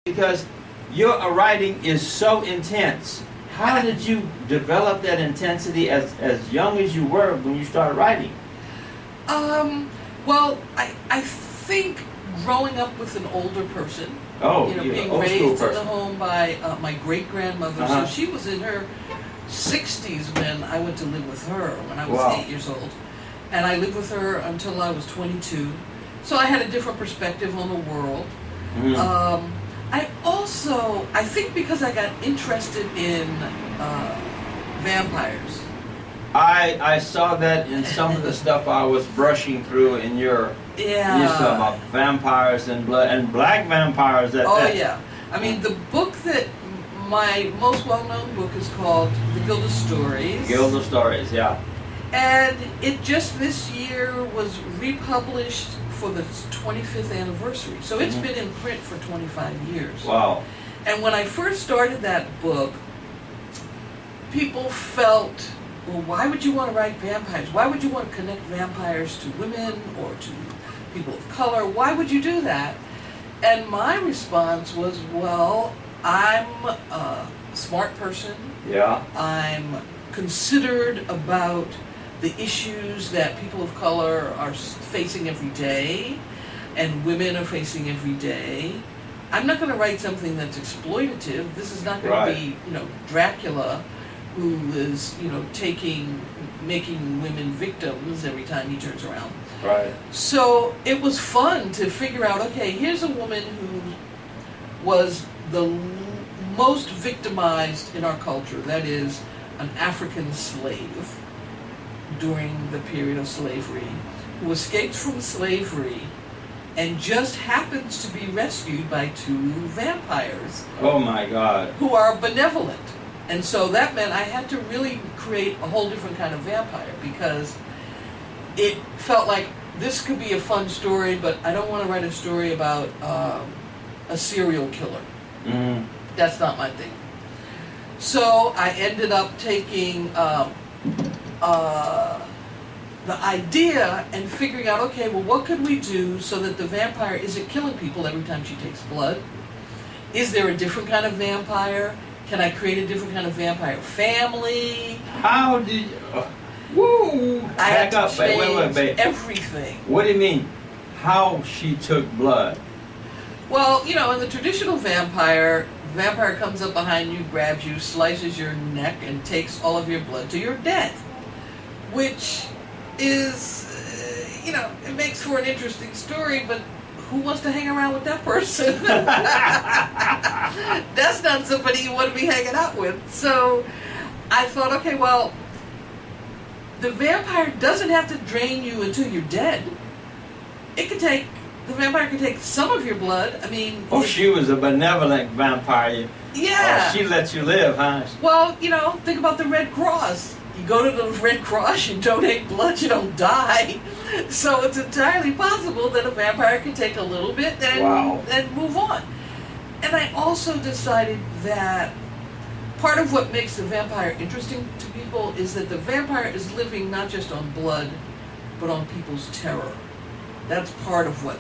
because your writing is so intense. How did you develop that intensity as young as you were when you started writing? Well, I think growing up with an older person, Oh, you know, you're being an old school raised in the person. home by my great-grandmother, Uh-huh. so she was in her 60s when I went to live with her when I was Wow. 8 years old. And I lived with her until I was 22. So I had a different perspective on the world. Mhm. I think because I got interested in vampires. I saw that in some of the stuff I was brushing through in your stuff Yeah. about vampires and blood and black vampires. Oh yeah. I mean, the book that my most well-known book is called The Gilda Stories. Gilda Stories, yeah. And it just this year was republished for the 25th anniversary. So it's Mhm. been in print for 25 years. Wow. And when I first started that book, people felt, well, why would you want to write vampires? Why would you want to connect vampires to women or to people of color? Why would you do that? And my response was, well, I'm a smart person. Yeah. I'm considered about the issues that people of color are facing every day and women are facing every day. I'm not going to write something that's exploitative. This is not going Right. to be, Dracula, who is, making women victims every time he turns around. Right. So it was fun to figure out, okay, here's a woman who was the most victimized in our culture, that is, an African slave during the period of slavery, who escaped from slavery and just happens to be rescued by two vampires Oh my God. who are benevolent. And so that meant I had to really create a whole different kind of vampire, because it felt like this could be a fun story, but I don't want to write a story about a serial killer. Mm. That's not my thing. So I ended up taking the idea and figuring out, okay, well, what could we do so that the vampire isn't killing people every time she takes blood? Is there a different kind of vampire? Can I create a different kind of vampire family? How did you... woo! I had Back to up. Wait, babe. everything. What do you mean? How she took blood? Well, in the traditional vampire comes up behind you, grabs you, slices your neck, and takes all of your blood to your death. Which is, it makes for an interesting story, but who wants to hang around with that person? That's not somebody you want to be hanging out with. So I thought, okay, well, the vampire doesn't have to drain you until you're dead. The vampire can take some of your blood. I mean... Oh, she was a benevolent vampire. Yeah. Oh, she let you live, huh? Well, think about the Red Cross. You go to the Red Cross, you donate blood, you don't die. So it's entirely possible that a vampire can take a little bit and move on. And I also decided that part of what makes the vampire interesting to people is that the vampire is living not just on blood, but on people's terror. That's part of what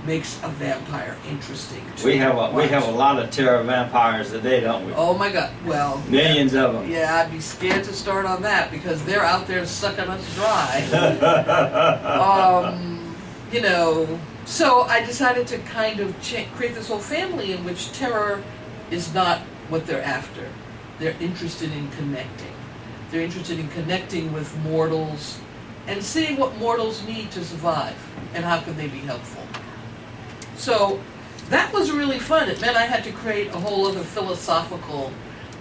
makes a vampire interesting to We have a watch. lot of terror vampires today, don't we? Oh my God! Well, Millions of them. yeah, I'd be scared to start on that because they're out there sucking us dry. So I decided to kind of create this whole family in which terror is not what they're after. They're interested in connecting. They're interested in connecting with mortals and seeing what mortals need to survive and how can they be helpful. So that was really fun. It meant I had to create a whole other philosophical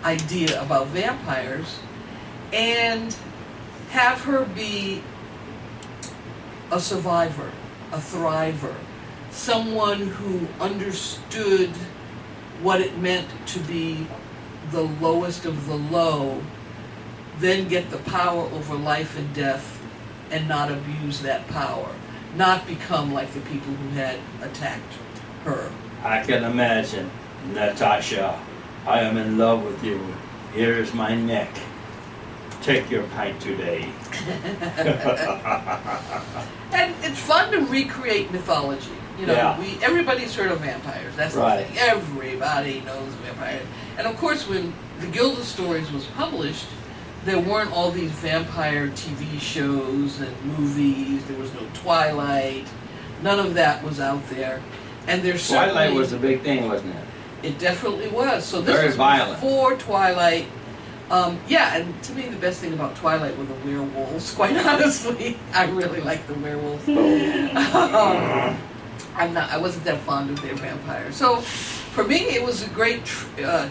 idea about vampires and have her be a survivor, a thriver, someone who understood what it meant to be the lowest of the low, then get the power over life and death and not abuse that power. Not become like the people who had attacked her. I can imagine. Natasha, I am in love with you. Here is my neck. Take your pint today. And it's fun to recreate mythology. You know, Yeah. everybody's heard of vampires. That's Right. the thing. Everybody knows vampires. And of course, when the Gilda Stories was published, there weren't all these vampire TV shows and movies. There was no Twilight. None of that was out there. And there's certainly... Twilight was a big thing, wasn't it? It definitely was. So this Very was violent. before Twilight. Yeah, and to me the best thing about Twilight were the werewolves, quite honestly. I really like the werewolves. I wasn't that fond of their vampires. So for me it was a great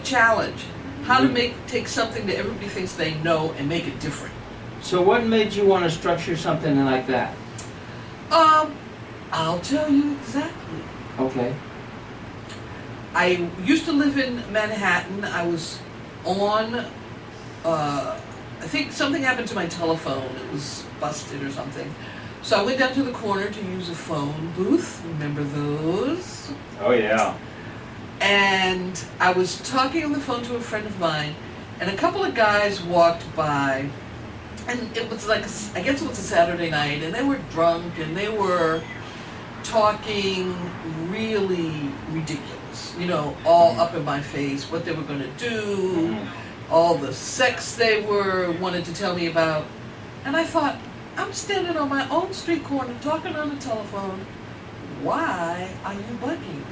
challenge. How to take something that everybody thinks they know and make it different. So what made you want to structure something like that? I'll tell you exactly. Okay. I used to live in Manhattan. I was on, I think something happened to my telephone. It was busted or something. So I went down to the corner to use a phone booth. Remember those? Oh, yeah. And I was talking on the phone to a friend of mine, and a couple of guys walked by, and it was like, I guess it was a Saturday night, and they were drunk, and they were talking really ridiculous, you know, all up in my face, what they were going to do, all the sex they wanted to tell me about. And I thought, I'm standing on my own street corner talking on the telephone. Why are you bugging me?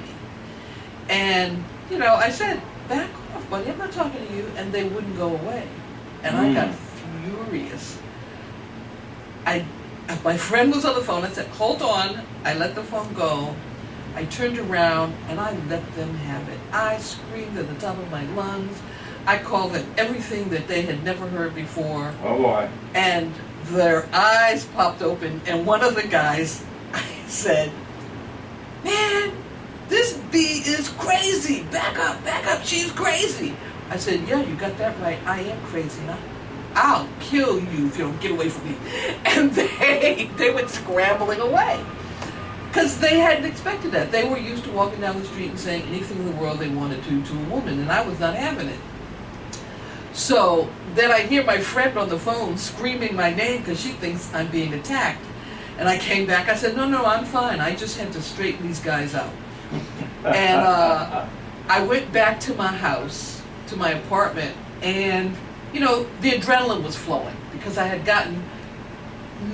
And, you know, I said, back off, buddy, I'm not talking to you. And they wouldn't go away. And I got furious. My friend was on the phone. I said, hold on. I let the phone go. I turned around and I let them have it. I screamed at the top of my lungs. I called them everything that they had never heard before. Oh, boy. And their eyes popped open. And one of the guys said, man, this bee is crazy. Back up, she's crazy. I said, yeah, you got that right. I am crazy. I'll kill you if you don't get away from me. And they went scrambling away. Because they hadn't expected that. They were used to walking down the street and saying anything in the world they wanted to a woman, and I was not having it. So then I hear my friend on the phone screaming my name because she thinks I'm being attacked. And I came back, I said, no, I'm fine. I just had to straighten these guys out. And I went back to my house, to my apartment, and, you know, the adrenaline was flowing because I had gotten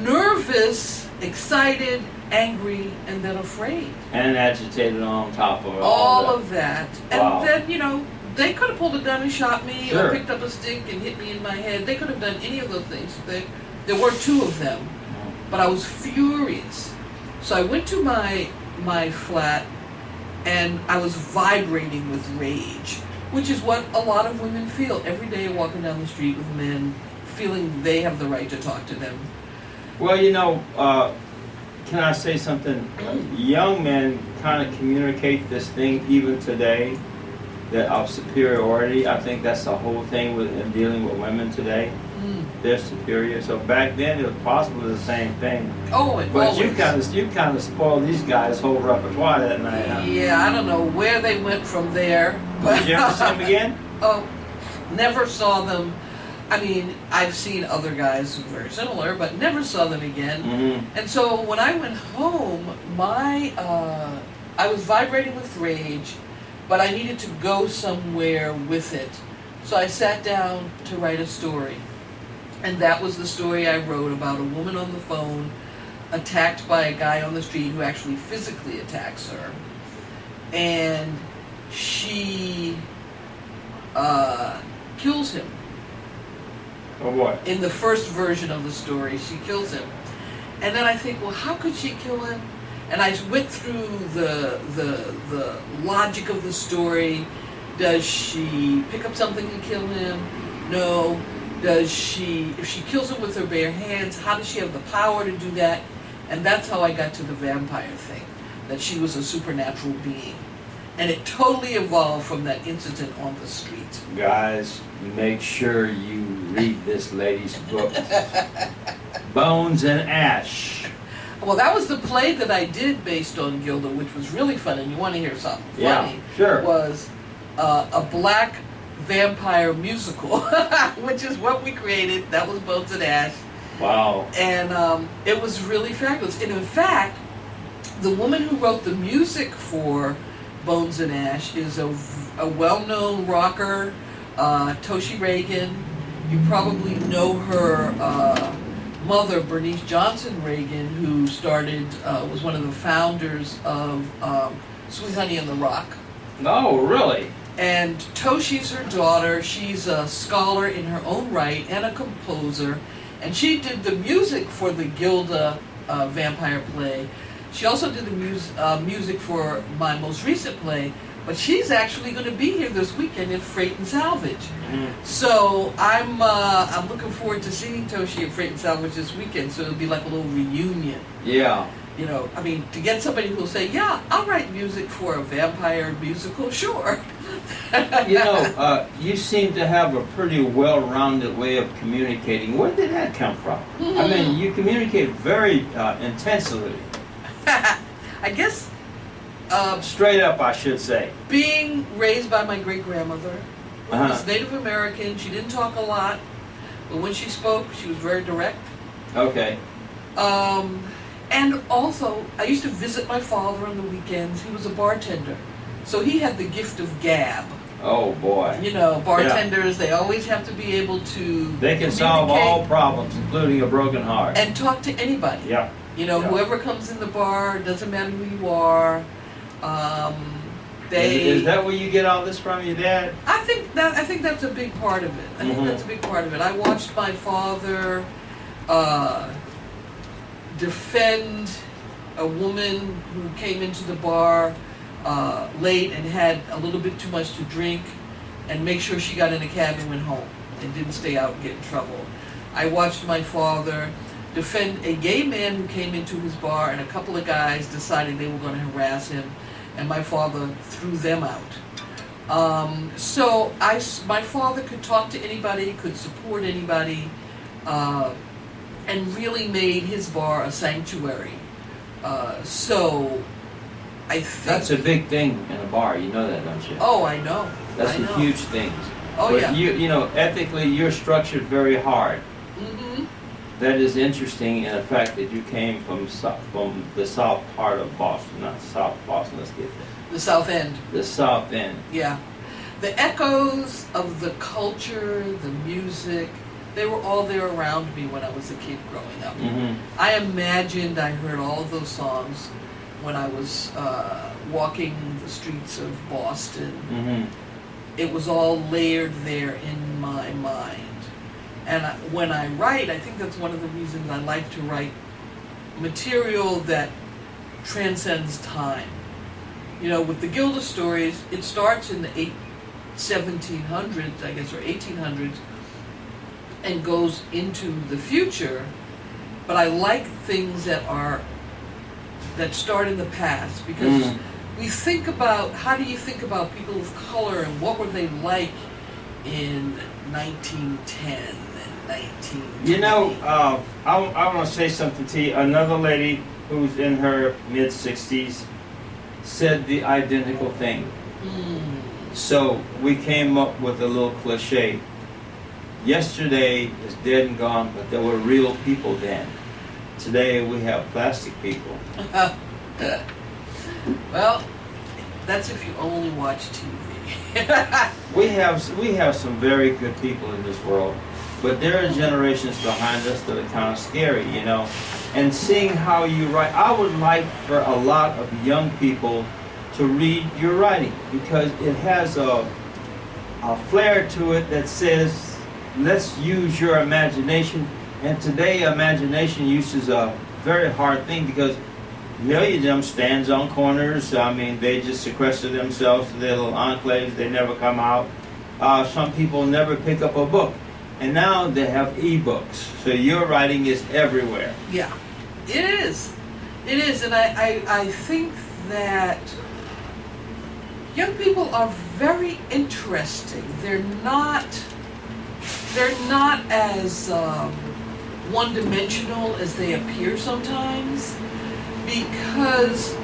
nervous, excited, angry, and then afraid. And agitated on top of it. All of that. Wow. And then, you know, they could have pulled a gun and shot me Sure. or picked up a stick and hit me in my head. They could have done any of those things. There were two of them. But I was furious. So I went to my flat and I was vibrating with rage, which is what a lot of women feel every day walking down the street with men, feeling they have the right to talk to them. Well, you know, can I say something? Young men kind of communicate this thing even today, that of superiority. I think that's the whole thing in dealing with women today. They're superior. So back then it was possibly the same thing. Oh, it But always. you kind of spoiled these guys' whole repertoire that night. Huh? Yeah, I don't know where they went from there. But Did you ever see them again? Oh, never saw them. I mean, I've seen other guys who are very similar, but never saw them again. Mm-hmm. And so when I went home, I was vibrating with rage, but I needed to go somewhere with it. So I sat down to write a story. And that was the story I wrote about a woman on the phone attacked by a guy on the street who actually physically attacks her. And she kills him. Or what? In the first version of the story, she kills him. And then I think, well, how could she kill him? And I went through the logic of the story. Does she pick up something to kill him? No. If she kills him with her bare hands, how does she have the power to do that? And that's how I got to the vampire thing, that she was a supernatural being. And it totally evolved from that incident on the street. Guys, make sure you read this lady's book, Bones and Ash. Well, that was the play that I did based on Gilda, which was really fun. And you want to hear something funny? Yeah, sure. Was a black vampire musical, which is what we created. That was Bones and Ash. Wow. And it was really fabulous. And in fact, The woman who wrote the music for Bones and Ash is a well-known rocker, Toshi Reagan. You probably know her mother, Bernice Johnson Reagan, who was one of the founders of Sweet Honey in the Rock. Oh, really? And Toshi's her daughter. She's a scholar in her own right and a composer. And she did the music for the Gilda vampire play. She also did the music for my most recent play. But she's actually going to be here this weekend at Freight and Salvage. So I'm looking forward to seeing Toshi at Freight and Salvage this weekend. So it'll be like a little reunion. Yeah. You know, I mean, to get somebody who'll say, yeah, I'll write music for a vampire musical, sure. You know, you seem to have a pretty well-rounded way of communicating. Where did that come from? I mean, you communicate very intensely. I guess... straight up, I should say. Being raised by my great-grandmother, who was Native American, she didn't talk a lot, but when she spoke, she was very direct. Okay. And also, I used to visit my father on the weekends. He was a bartender. So he had the gift of gab. Oh, boy. You know, bartenders, they always have to be able to They can solve all problems, including a broken heart. and talk to anybody. Yeah. You know, Yeah. whoever comes in the bar, doesn't matter who you are. Is that where you get all this from, your dad? I think that's a big part of it. I think that's a big part of it. I watched my father defend a woman who came into the bar late and had a little bit too much to drink, and make sure she got in a cab and went home and didn't stay out and get in trouble. I watched my father defend a gay man who came into his bar, and a couple of guys decided they were going to harass him, and my father threw them out. So my father could talk to anybody, could support anybody, and really made his bar a sanctuary. So I think... That's a big thing in a bar, you know that, don't you? Oh, I know. That's I know. a huge thing. Oh, but yeah. You know, ethically, you're structured very hard. Mm-hmm. That is interesting in the fact that you came from the south part of Boston, not South Boston, let's get there. The South End. The South End. Yeah. The echoes of the culture, the music, they were all there around me when I was a kid growing up. I imagined I heard all of those songs when I was walking the streets of Boston. It was all layered there in my mind. And when I write, I think that's one of the reasons I like to write material that transcends time. You know, with the Gilda Stories, it starts in the 1700s, I guess, or 1800s, and goes into the future. But I like things that start in the past, because we think about, how do you think about people of color and what were they like in 1910 and 1920? You know, I want to say something to you. Another lady who's in her mid-60s said the identical thing. So we came up with a little cliche. Yesterday is dead and gone, but there were real people then. Today we have plastic people. Well, that's if you only watch TV. We have some very good people in this world, but there are generations behind us that are kind of scary, you know. And seeing how you write, I would like for a lot of young people to read your writing, because it has a flair to it that says, let's use your imagination. And today, imagination use is a very hard thing, because many of them stands on corners. I mean, they just sequester themselves to their little enclaves. They never come out. Some people never pick up a book. And now they have e-books. So your writing is everywhere. Yeah, it is. It is. And I think that young people are very interesting. They're not as one-dimensional as they appear sometimes, because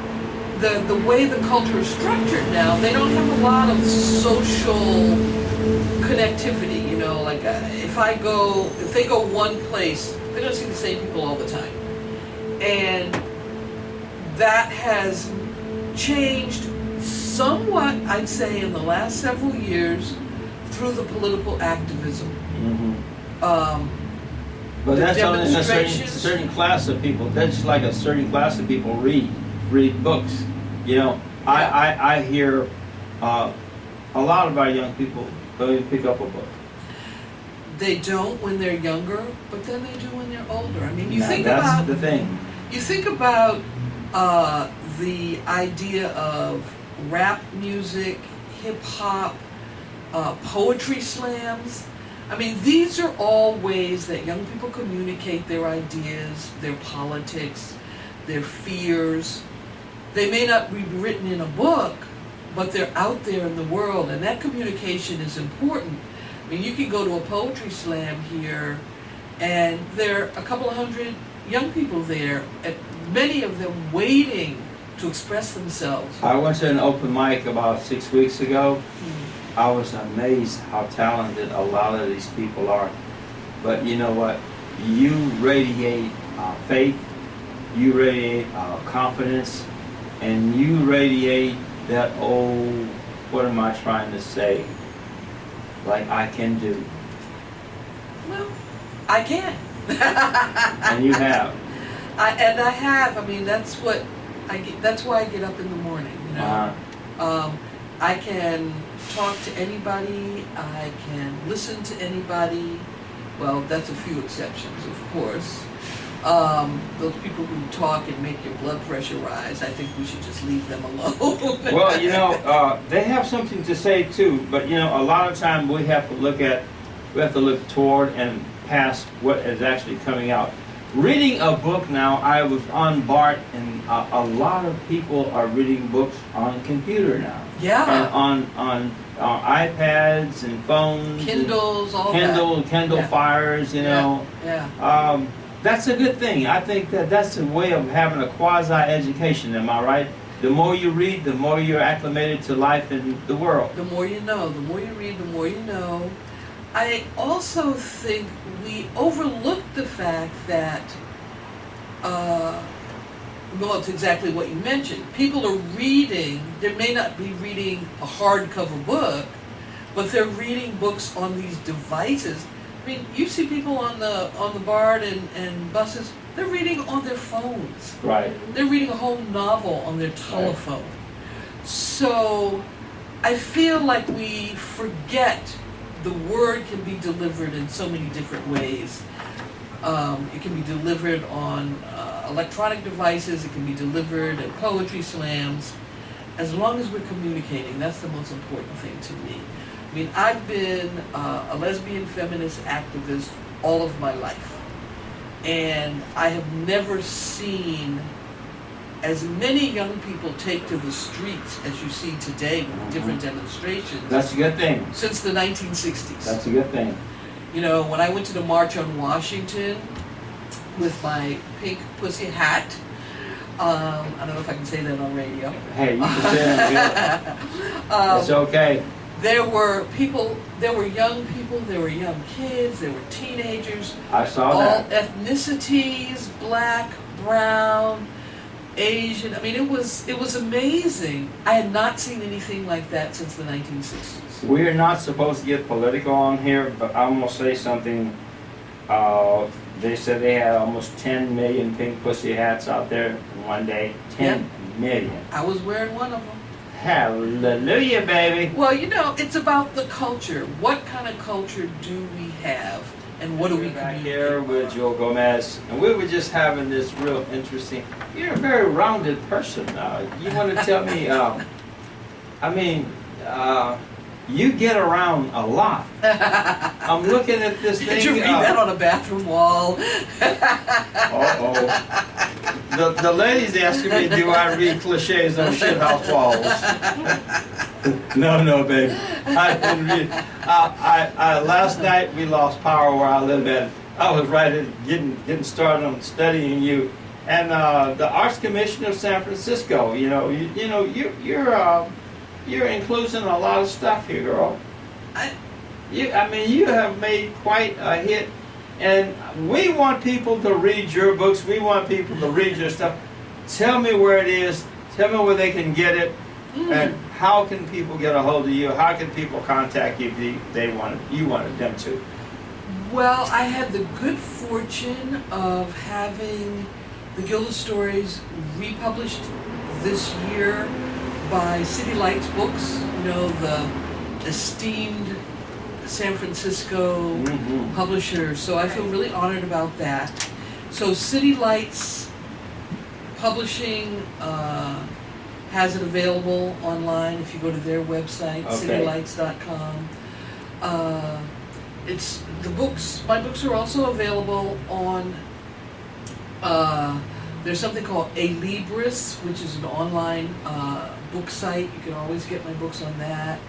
the way the culture is structured now, they don't have a lot of social connectivity. You know, like if they go one place, they're gonna see the same people all the time. And that has changed somewhat, I'd say, in the last several years through the political activism. But The that's only a demonstrations. certain class of people. That's like a certain class of people read books. You know, I hear a lot of our young people don't even pick up a book. They don't when they're younger, but then they do when they're older. I mean, Now, that's the thing. you think about the idea of rap music, hip hop, poetry slams. I mean, these are all ways that young people communicate their ideas, their politics, their fears. They may not be written in a book, but they're out there in the world, and that communication is important. I mean, you can go to a poetry slam here, and there are a couple of hundred young people there, and many of them waiting to express themselves. I went to an open mic about 6 weeks ago. I was amazed how talented a lot of these people are. But you know what? You radiate faith, you radiate confidence, and you radiate that old, what am I trying to say? Like I can do. Well, I can. And you have. I have. I mean, that's what I get. That's why I get up in the morning. You know, I can talk to anybody. I can listen to anybody. Well, that's a few exceptions, of course. Those people who talk and make your blood pressure rise, I think we should just leave them alone. Well, you know, they have something to say too, but you know, a lot of time we have to look toward and past what is actually coming out. Reading a book now, I was on BART, and a lot of people are reading books on computer now. Yeah. And on iPads and phones. Kindles, all Kindle, that. Kindle Yeah. Fires, you know. Yeah. That's a good thing. I think that's a way of having a quasi-education, am I right? The more you read, the more you're acclimated to life in the world. The more you know, the more you read, the more you know. I also think we overlook the fact that, well, it's exactly what you mentioned. People are reading, they may not be reading a hardcover book, but they're reading books on these devices. I mean, you see people on the BART and buses, they're reading on their phones. Right. They're reading a whole novel on their telephone. Right. So I feel like we forget the word can be delivered in so many different ways. It can be delivered on electronic devices, it can be delivered at poetry slams. As long as we're communicating, that's the most important thing to me. I mean, I've been a lesbian feminist activist all of my life. And I have never seen as many young people take to the streets as you see today with different demonstrations. That's a good thing. Since the 1960s. That's a good thing. You know, when I went to the March on Washington with my pink pussy hat, I don't know if I can say that on radio. Hey, you can say that. It's okay. There were people, there were young people, there were young kids, there were teenagers. I saw all that. Ethnicities, black, brown, Asian. I mean, it was amazing. I had not seen anything like that since the 1960s. We're not supposed to get political on here, but I'm going to say something. They said they had almost 10 million pink pussy hats out there in one day. 10 million. I was wearing one of them. Hallelujah, baby. Well, you know, it's about the culture. What kind of culture do we have, and what do we back communicate? here with Jewelle Gomez, and we were just having this real interesting. You're a very rounded person. You want to tell me? I mean, you get around a lot. I'm looking at this thing. Did you read that on a bathroom wall? The ladies asking me, do I read cliches on shithouse walls? No, baby. I didn't read. Last night we lost power where I live at. I was getting started on studying you, and the Arts Commission of San Francisco. You're including a lot of stuff here, girl. I mean, you have made quite a hit, and we want people to read your books. We want people to read your stuff. tell me where it is. Tell me where they can get it. And how can people get a hold of you? How can people contact you if you wanted them to? Well, I had the good fortune of having the Gilda Stories republished this year by City Lights Books, you know, the esteemed San Francisco publisher. So I feel really honored about that. So City Lights Publishing has it available online if you go to their website, citylights.com. It's the books. My books are also available on. There's something called A Libris, which is an online book site. You can always get my books on that.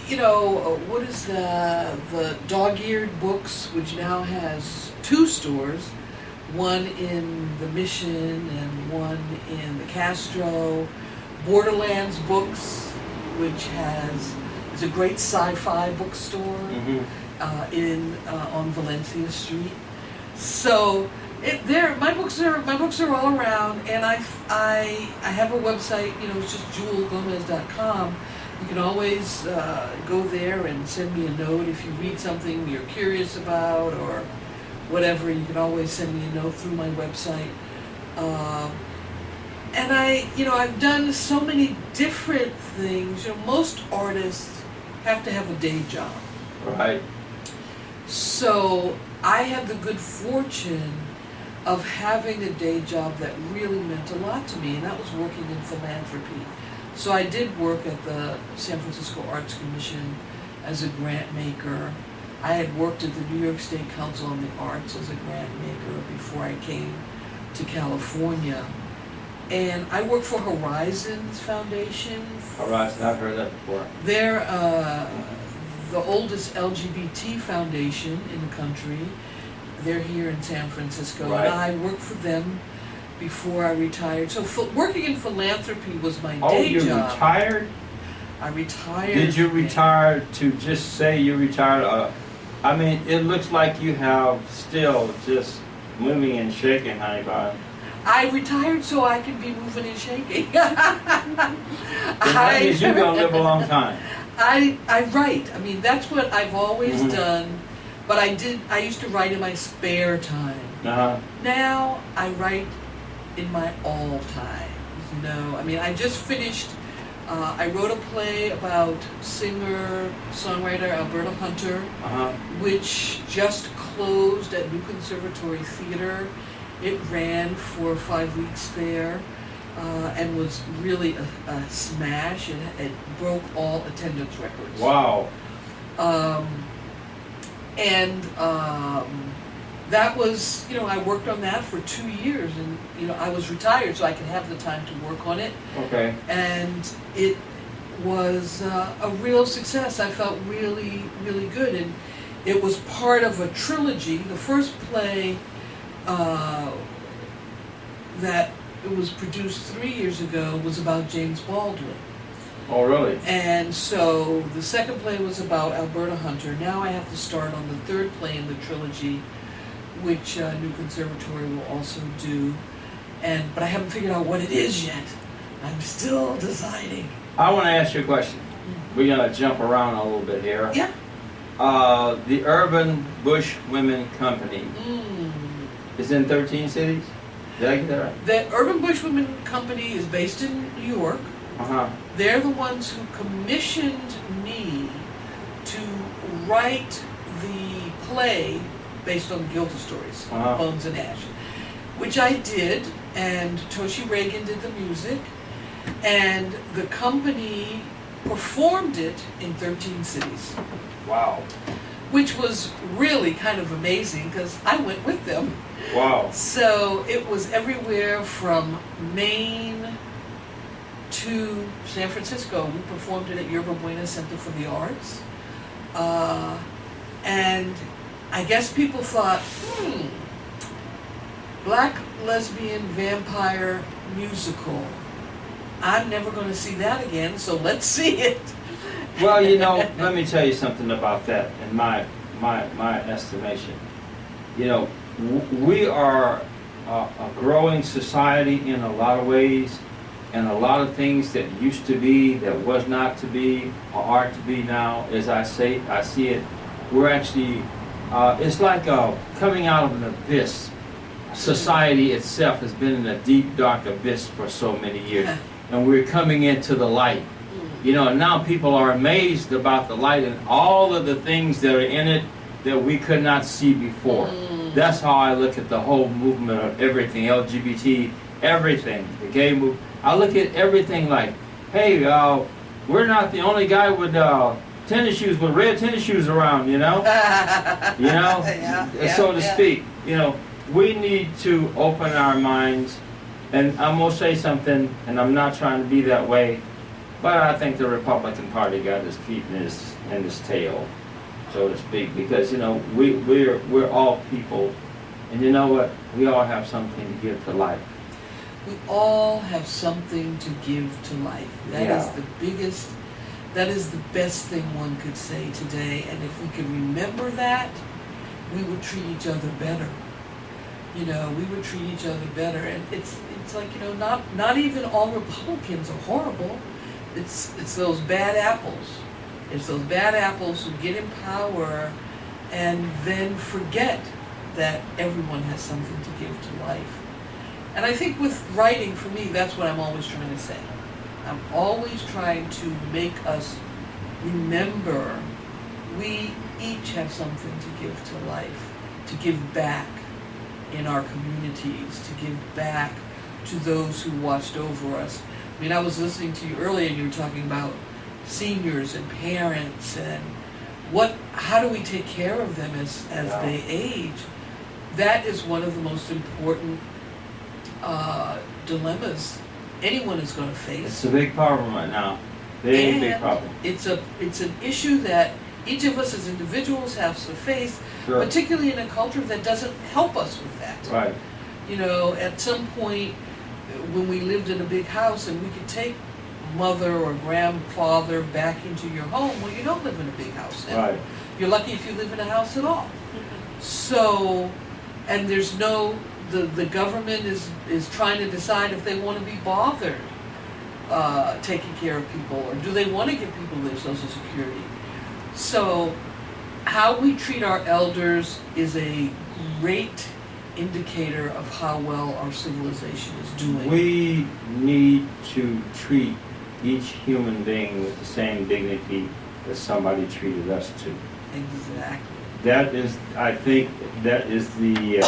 You know, what is the Dog-Eared Books, which now has 2 stores. One in the Mission and one in the Castro. Borderlands Books, which is a great sci-fi bookstore on Valencia Street. So my books are all around, and I have a website. You know, it's just jewellegomez.com. You can always go there and send me a note if you read something you're curious about or whatever. You can always send me a note through my website. And I've done so many different things. You know, most artists have to have a day job. Right. So I had the good fortune of having a day job that really meant a lot to me, and that was working in philanthropy. So I did work at the San Francisco Arts Commission as a grant maker. I had worked at the New York State Council on the Arts as a grant maker before I came to California. And I work for Horizons Foundation. Horizons, I've heard that before. They're the oldest LGBT foundation in the country. They're here in San Francisco. Right. And I worked for them before I retired. So working in philanthropy was my day job. Oh, you retired? I retired. Did you retire to just say you retired? I mean, it looks like you have still just moving and shaking, honey bun. I retired so I can be moving and shaking. That means you're going to live a long time. I write. I mean, that's what I've always done. But I used to write in my spare time. Now I write in my all time. You know, I mean, I just finished, I wrote a play about singer-songwriter Alberta Hunter, which just closed at New Conservatory Theater. It ran for 5 weeks there and was really a smash. It broke all attendance records. Wow. That was, you know, I worked on that for 2 years, and, you know, I was retired so I could have the time to work on it. Okay. And it was a real success. I felt really, really good. And it was part of a trilogy. The first play that it was produced 3 years ago was about James Baldwin. Oh, really? And so the second play was about Alberta Hunter. Now I have to start on the third play in the trilogy, which New Conservatory will also do. But I haven't figured out what it is yet. I'm still deciding. I want to ask you a question. We're going to jump around a little bit here. Yeah. The Urban Bush Women Company is in 13 cities? Did I get that right? The Urban Bush Women Company is based in New York. They're the ones who commissioned me to write the play based on Gilda Stories, Bones and Ash, which I did, and Toshi Reagan did the music, and the company performed it in 13 cities. Wow. Which was really kind of amazing because I went with them. Wow. So it was everywhere from Maine to San Francisco. We performed it at Yerba Buena Center for the Arts. And I guess people thought, black lesbian vampire musical. I'm never going to see that again, so let's see it. Well, you know, let me tell you something about that in my estimation. You know, we are a growing society in a lot of ways, and a lot of things that used to be, that was not to be, or are to be now. As I see it, we're actually, it's like coming out of an abyss. Society itself has been in a deep, dark abyss for so many years, and we're coming into the light. You know, and now people are amazed about the light and all of the things that are in it that we could not see before. That's how I look at the whole movement of everything, LGBT, everything, the gay movement. I look at everything like, hey, we're not the only guy with tennis shoes, with red tennis shoes around, you know? So to speak. You know, we need to open our minds, and I'm going to say something, and I'm not trying to be that way, but I think the Republican Party got his feet in his tail, so to speak, because, you know, we're all people, and you know what? We all have something to give to life. We all have something to give to life. That is the biggest, that is the best thing one could say today, and if we can remember that, we would treat each other better. You know, we would treat each other better, and it's like, you know, not even all Republicans are horrible. It's those bad apples. It's those bad apples who get in power and then forget that everyone has something to give to life. And I think with writing, for me, that's what I'm always trying to say. I'm always trying to make us remember we each have something to give to life, to give back in our communities, to give back to those who watched over us. I mean, I was listening to you earlier and you were talking about seniors and parents and how do we take care of them as they age. That is one of the most important dilemmas anyone is going to face. It's a big problem right now. Big problem. It's an issue that each of us as individuals has to face, Sure. particularly in a culture that doesn't help us with that. Right. You know, at some point when we lived in a big house and we could take mother or grandfather back into your home, well, you don't live in a big house now. Right. You're lucky if you live in a house at all. So, and there's no, the government is trying to decide if they want to be bothered taking care of people, or do they want to give people their Social Security. So how we treat our elders is a great indicator of how well our civilization is doing. We need to treat each human being with the same dignity that somebody treated us to. Exactly. That is, I think, that is the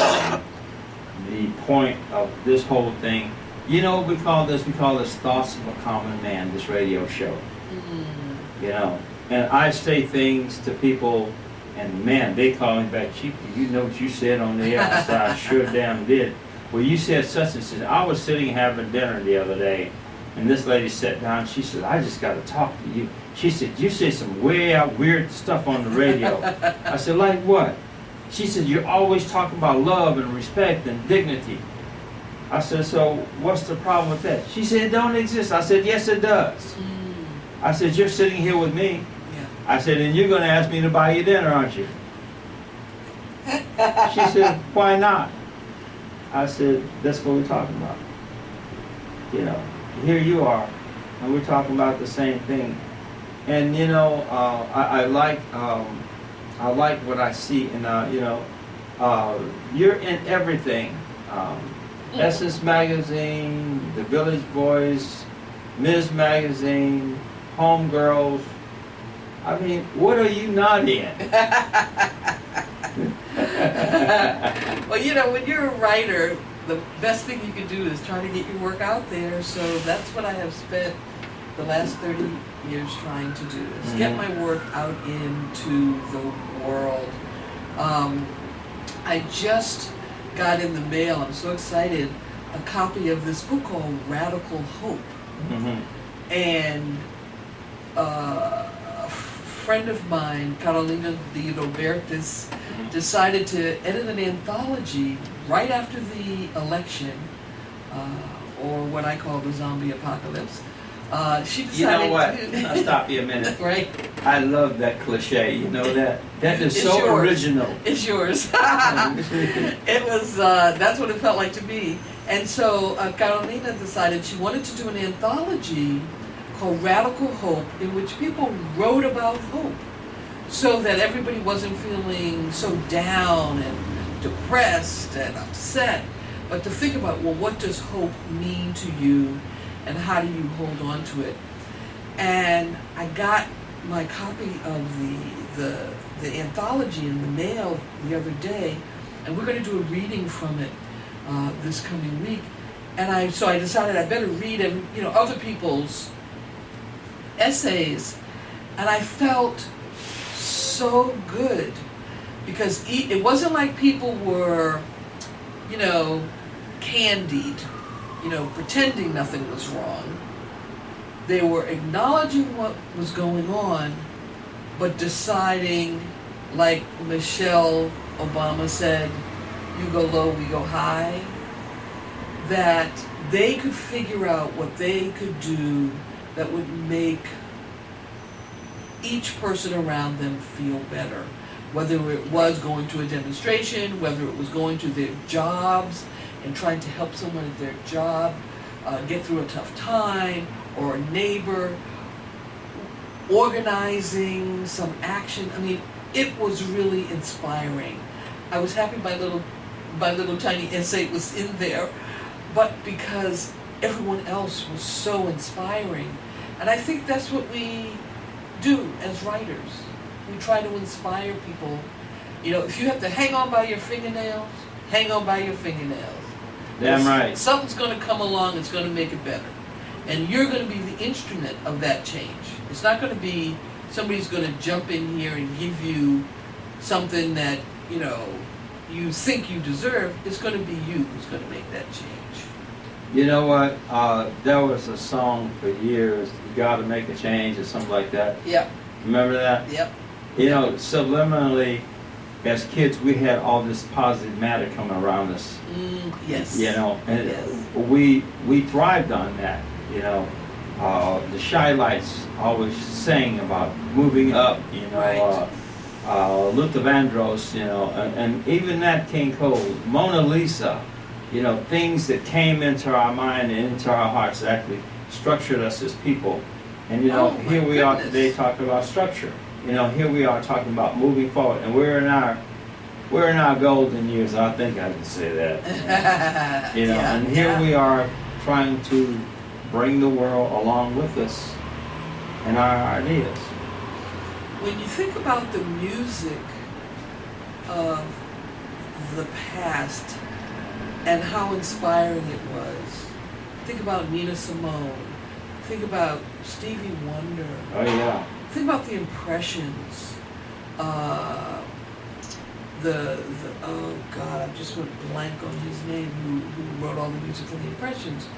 point of this whole thing. You know what we call this? We call this Thoughts of a Common Man, this radio show. You know, and I say things to people, and man, they call me back, Chief, you know what you said on the air? I said, I sure damn did. Well, you said such and such. I was sitting having dinner the other day, and this lady sat down, she said, I just got to talk to you. She said, you said some way out weird stuff on the radio. I said, like what? She said, you're always talking about love and respect and dignity. I said, so what's the problem with that? She said, it don't exist. I said, yes, it does. I said, you're sitting here with me. Yeah. I said, and you're going to ask me to buy you dinner, aren't you? She said, why not? I said, that's what we're talking about. You know, here you are, and we're talking about the same thing. And you know, I like what I see, and you know, you're in everything. Essence Magazine, The Village Voice, Ms. Magazine, Homegirls. I mean, what are you not in? Well, you know, when you're a writer, the best thing you can do is try to get your work out there. So that's what I have spent the last 30 years trying to do, is get my work out into the world. I just got in the mail, I'm so excited, a copy of this book called Radical Hope. And a friend of mine, Carolina de Robertis, decided to edit an anthology right after the election, or what I call the zombie apocalypse, She decided You know what? to... I'll stop you a minute. Right? I love that cliche. You know that? That is It's so yours. original. It's yours. It was, that's what it felt like to me. And so Carolina decided she wanted to do an anthology called Radical Hope, in which people wrote about hope, so that everybody wasn't feeling so down and depressed and upset, but to think about, well, what does hope mean to you, and how do you hold on to it? And I got my copy of the anthology in the mail the other day, and we're going to do a reading from it this coming week. And so I decided I better read other people's essays, and I felt so good, because it wasn't like people were, candied, pretending nothing was wrong. They were acknowledging what was going on, but deciding, like Michelle Obama said, you go low, we go high, that they could figure out what they could do that would make each person around them feel better. Whether it was going to a demonstration, whether it was going to their jobs and trying to help someone at their job get through a tough time, or a neighbor, organizing some action. I mean, it was really inspiring. I was happy my little tiny essay was in there, but because everyone else was so inspiring. And I think that's what we do as writers. We try to inspire people. If you have to hang on by your fingernails, hang on by your fingernails. Damn right. Something's going to come along that's going to make it better. And you're going to be the instrument of that change. It's not going to be somebody's going to jump in here and give you something that, you think you deserve. It's going to be you who's going to make that change. You know what? There was a song for years, "You Gotta Make a Change" or something like that. Yep. Remember that? Yep. Subliminally, as kids, we had all this positive matter coming around us. Yes. And Yes. we thrived on that. The Shy Lights always sang about moving up. Right. Luther Vandross. And even Nat King Cole, Mona Lisa. Things that came into our mind and into our hearts that actually structured us as people. And here we are today talking about structure. Here we are talking about moving forward, and we're in our golden years. I think I can say that. Yeah, and here we are trying to bring the world along with us and our ideas. When you think about the music of the past and how inspiring it was, think about Nina Simone, think about Stevie Wonder. Oh yeah. Think about the Impressions. Oh God, I just went blank on his name. Who wrote all the music for the Impressions?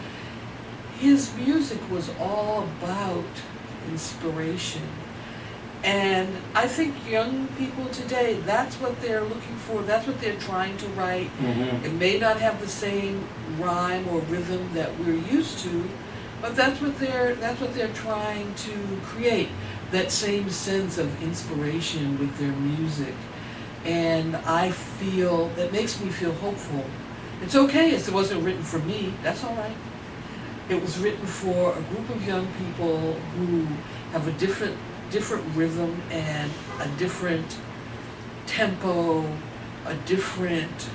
His music was all about inspiration, and I think young people today, that's what they're looking for. That's what they're trying to write. Mm-hmm. It may not have the same rhyme or rhythm that we're used to, but that's what they're trying to create. That same sense of inspiration with their music. And I feel, that makes me feel hopeful. It's okay if it wasn't written for me, that's all right. It was written for a group of young people who have a different rhythm and a different tempo, a different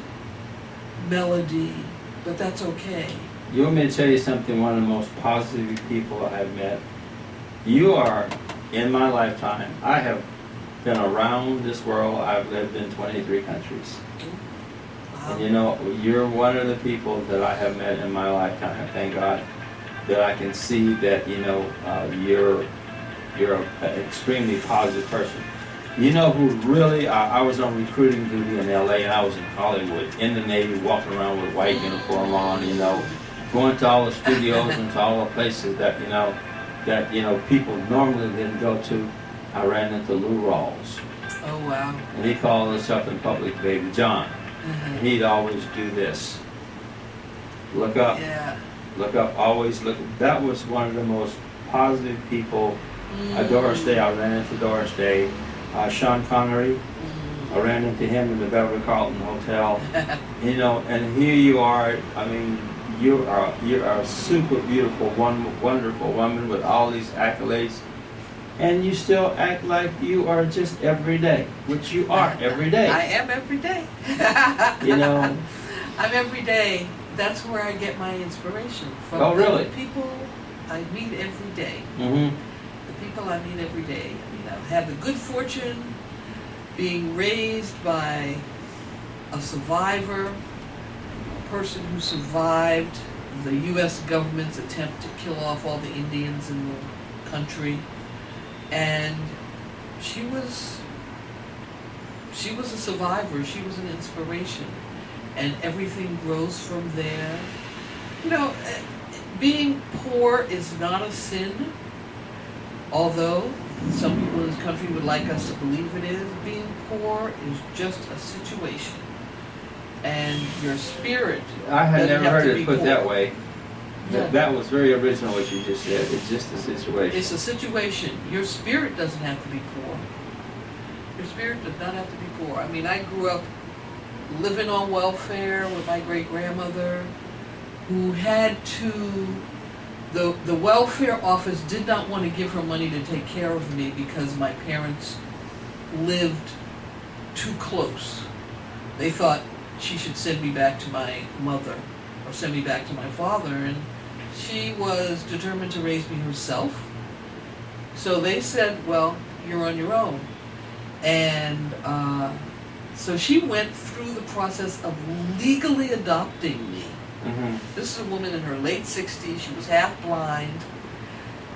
melody, but that's okay. You want me to tell you something? One of the most positive people I've met. You are, in my lifetime, I have been around this world. I've lived in 23 countries. Wow. And you're one of the people that I have met in my lifetime. Thank God that I can see that, you're an extremely positive person. You know who really, I was on recruiting duty in LA, and I was in Hollywood, in the Navy, walking around with white uniform on, going to all the studios and to all the places that people normally didn't go to. I ran into Lou Rawls. Oh, wow. And he called himself in public Baby John. Mm-hmm. And he'd always do this. Look up. Yeah. Look up, always look. That was one of the most positive people. Doris Day, I ran into Doris Day. Sean Connery, I ran into him in the Beverly Carlton Hotel. You know, and here you are. I mean, you are a super beautiful, wonderful woman with all these accolades, and you still act like you are just every day, which you are every day. I am every day. You know. I'm every day. That's where I get my inspiration from. Oh, really? The people I meet every day. Mm-hmm. The people I meet every day. I mean, I've had the good fortune being raised by a survivor, a person who survived the U.S. government's attempt to kill off all the Indians in the country, and she was a survivor. She was an inspiration, and everything grows from there. You know, being poor is not a sin, although some people in this country would like us to believe it is. Being poor is just a situation, and your spirit. I had doesn't never have heard to it be put poor. that way. Yeah. That was very original what you just said. It's just a situation. It's a situation. Your spirit doesn't have to be poor. Your spirit does not have to be poor. I mean, I grew up living on welfare with my great-grandmother, who had to, the welfare office did not want to give her money to take care of me because my parents lived too close. They thought she should send me back to my mother or send me back to my father, and she was determined to raise me herself. So they said, well, you're on your own. And so she went through the process of legally adopting me. Mm-hmm. This is a woman in her late 60s. She was half blind.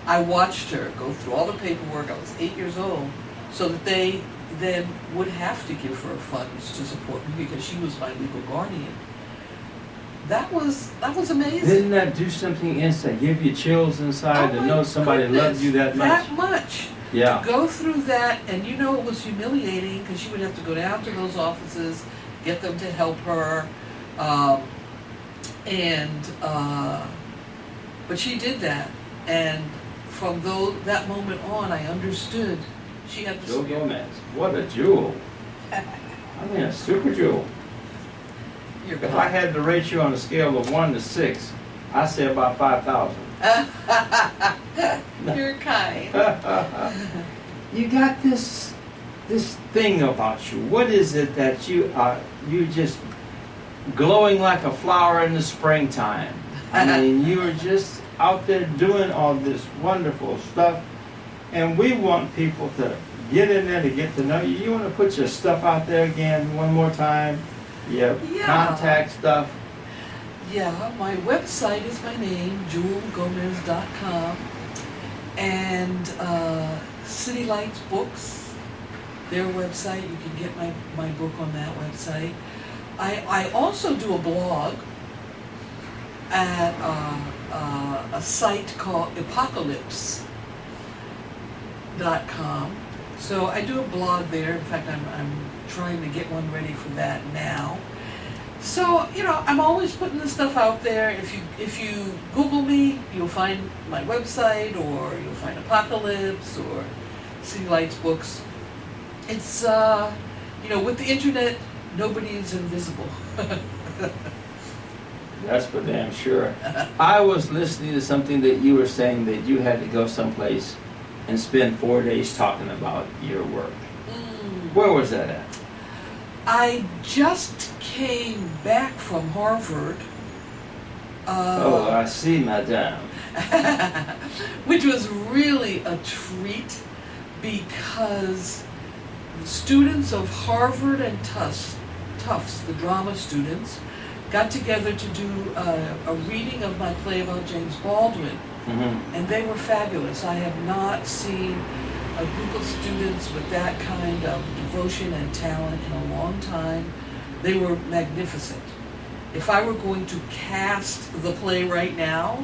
I watched her go through all the paperwork. I was 8 years old, so that they then would have to give her funds to support me because she was my legal guardian. That was amazing. Didn't that do something inside? Give you chills inside to my know somebody goodness, loves you that much? That much. Yeah. To go through that, and you know it was humiliating because she would have to go down to those offices, get them to help her, but she did that, and from that moment on, I understood she had to. Jewelle Gomez, what a jewel! I mean, a super jewel. You're If I had to rate you on a scale of 1 to 6, I'd say about 5,000. You're kind. You got this thing about you. What is it that you just glowing like a flower in the springtime? I mean, you are just out there doing all this wonderful stuff, and we want people to get in there to get to know you. You want to put your stuff out there again one more time? Your contact stuff. Yeah, my website is my name, jewellegomez.com, and City Lights Books, their website. You can get my book on that website. I also do a blog at a site called apocalypse.com. So I do a blog there. In fact, I'm trying to get one ready for that now. So, you know, I'm always putting this stuff out there. If you Google me, you'll find my website, or you'll find Apocalypse or City Lights Books. It's, you know, with the internet, nobody is invisible. That's for damn sure. I was listening to something that you were saying that you had to go someplace and spend 4 days talking about your work. Where was that at? I just came back from Harvard. Oh, I see, madame. Which was really a treat because the students of Harvard and Tufts, the drama students, got together to do a reading of my play about James Baldwin. Mm-hmm. And they were fabulous. I have not seen a group of students with that kind of devotion and talent in a long time. They were magnificent. If I were going to cast the play right now,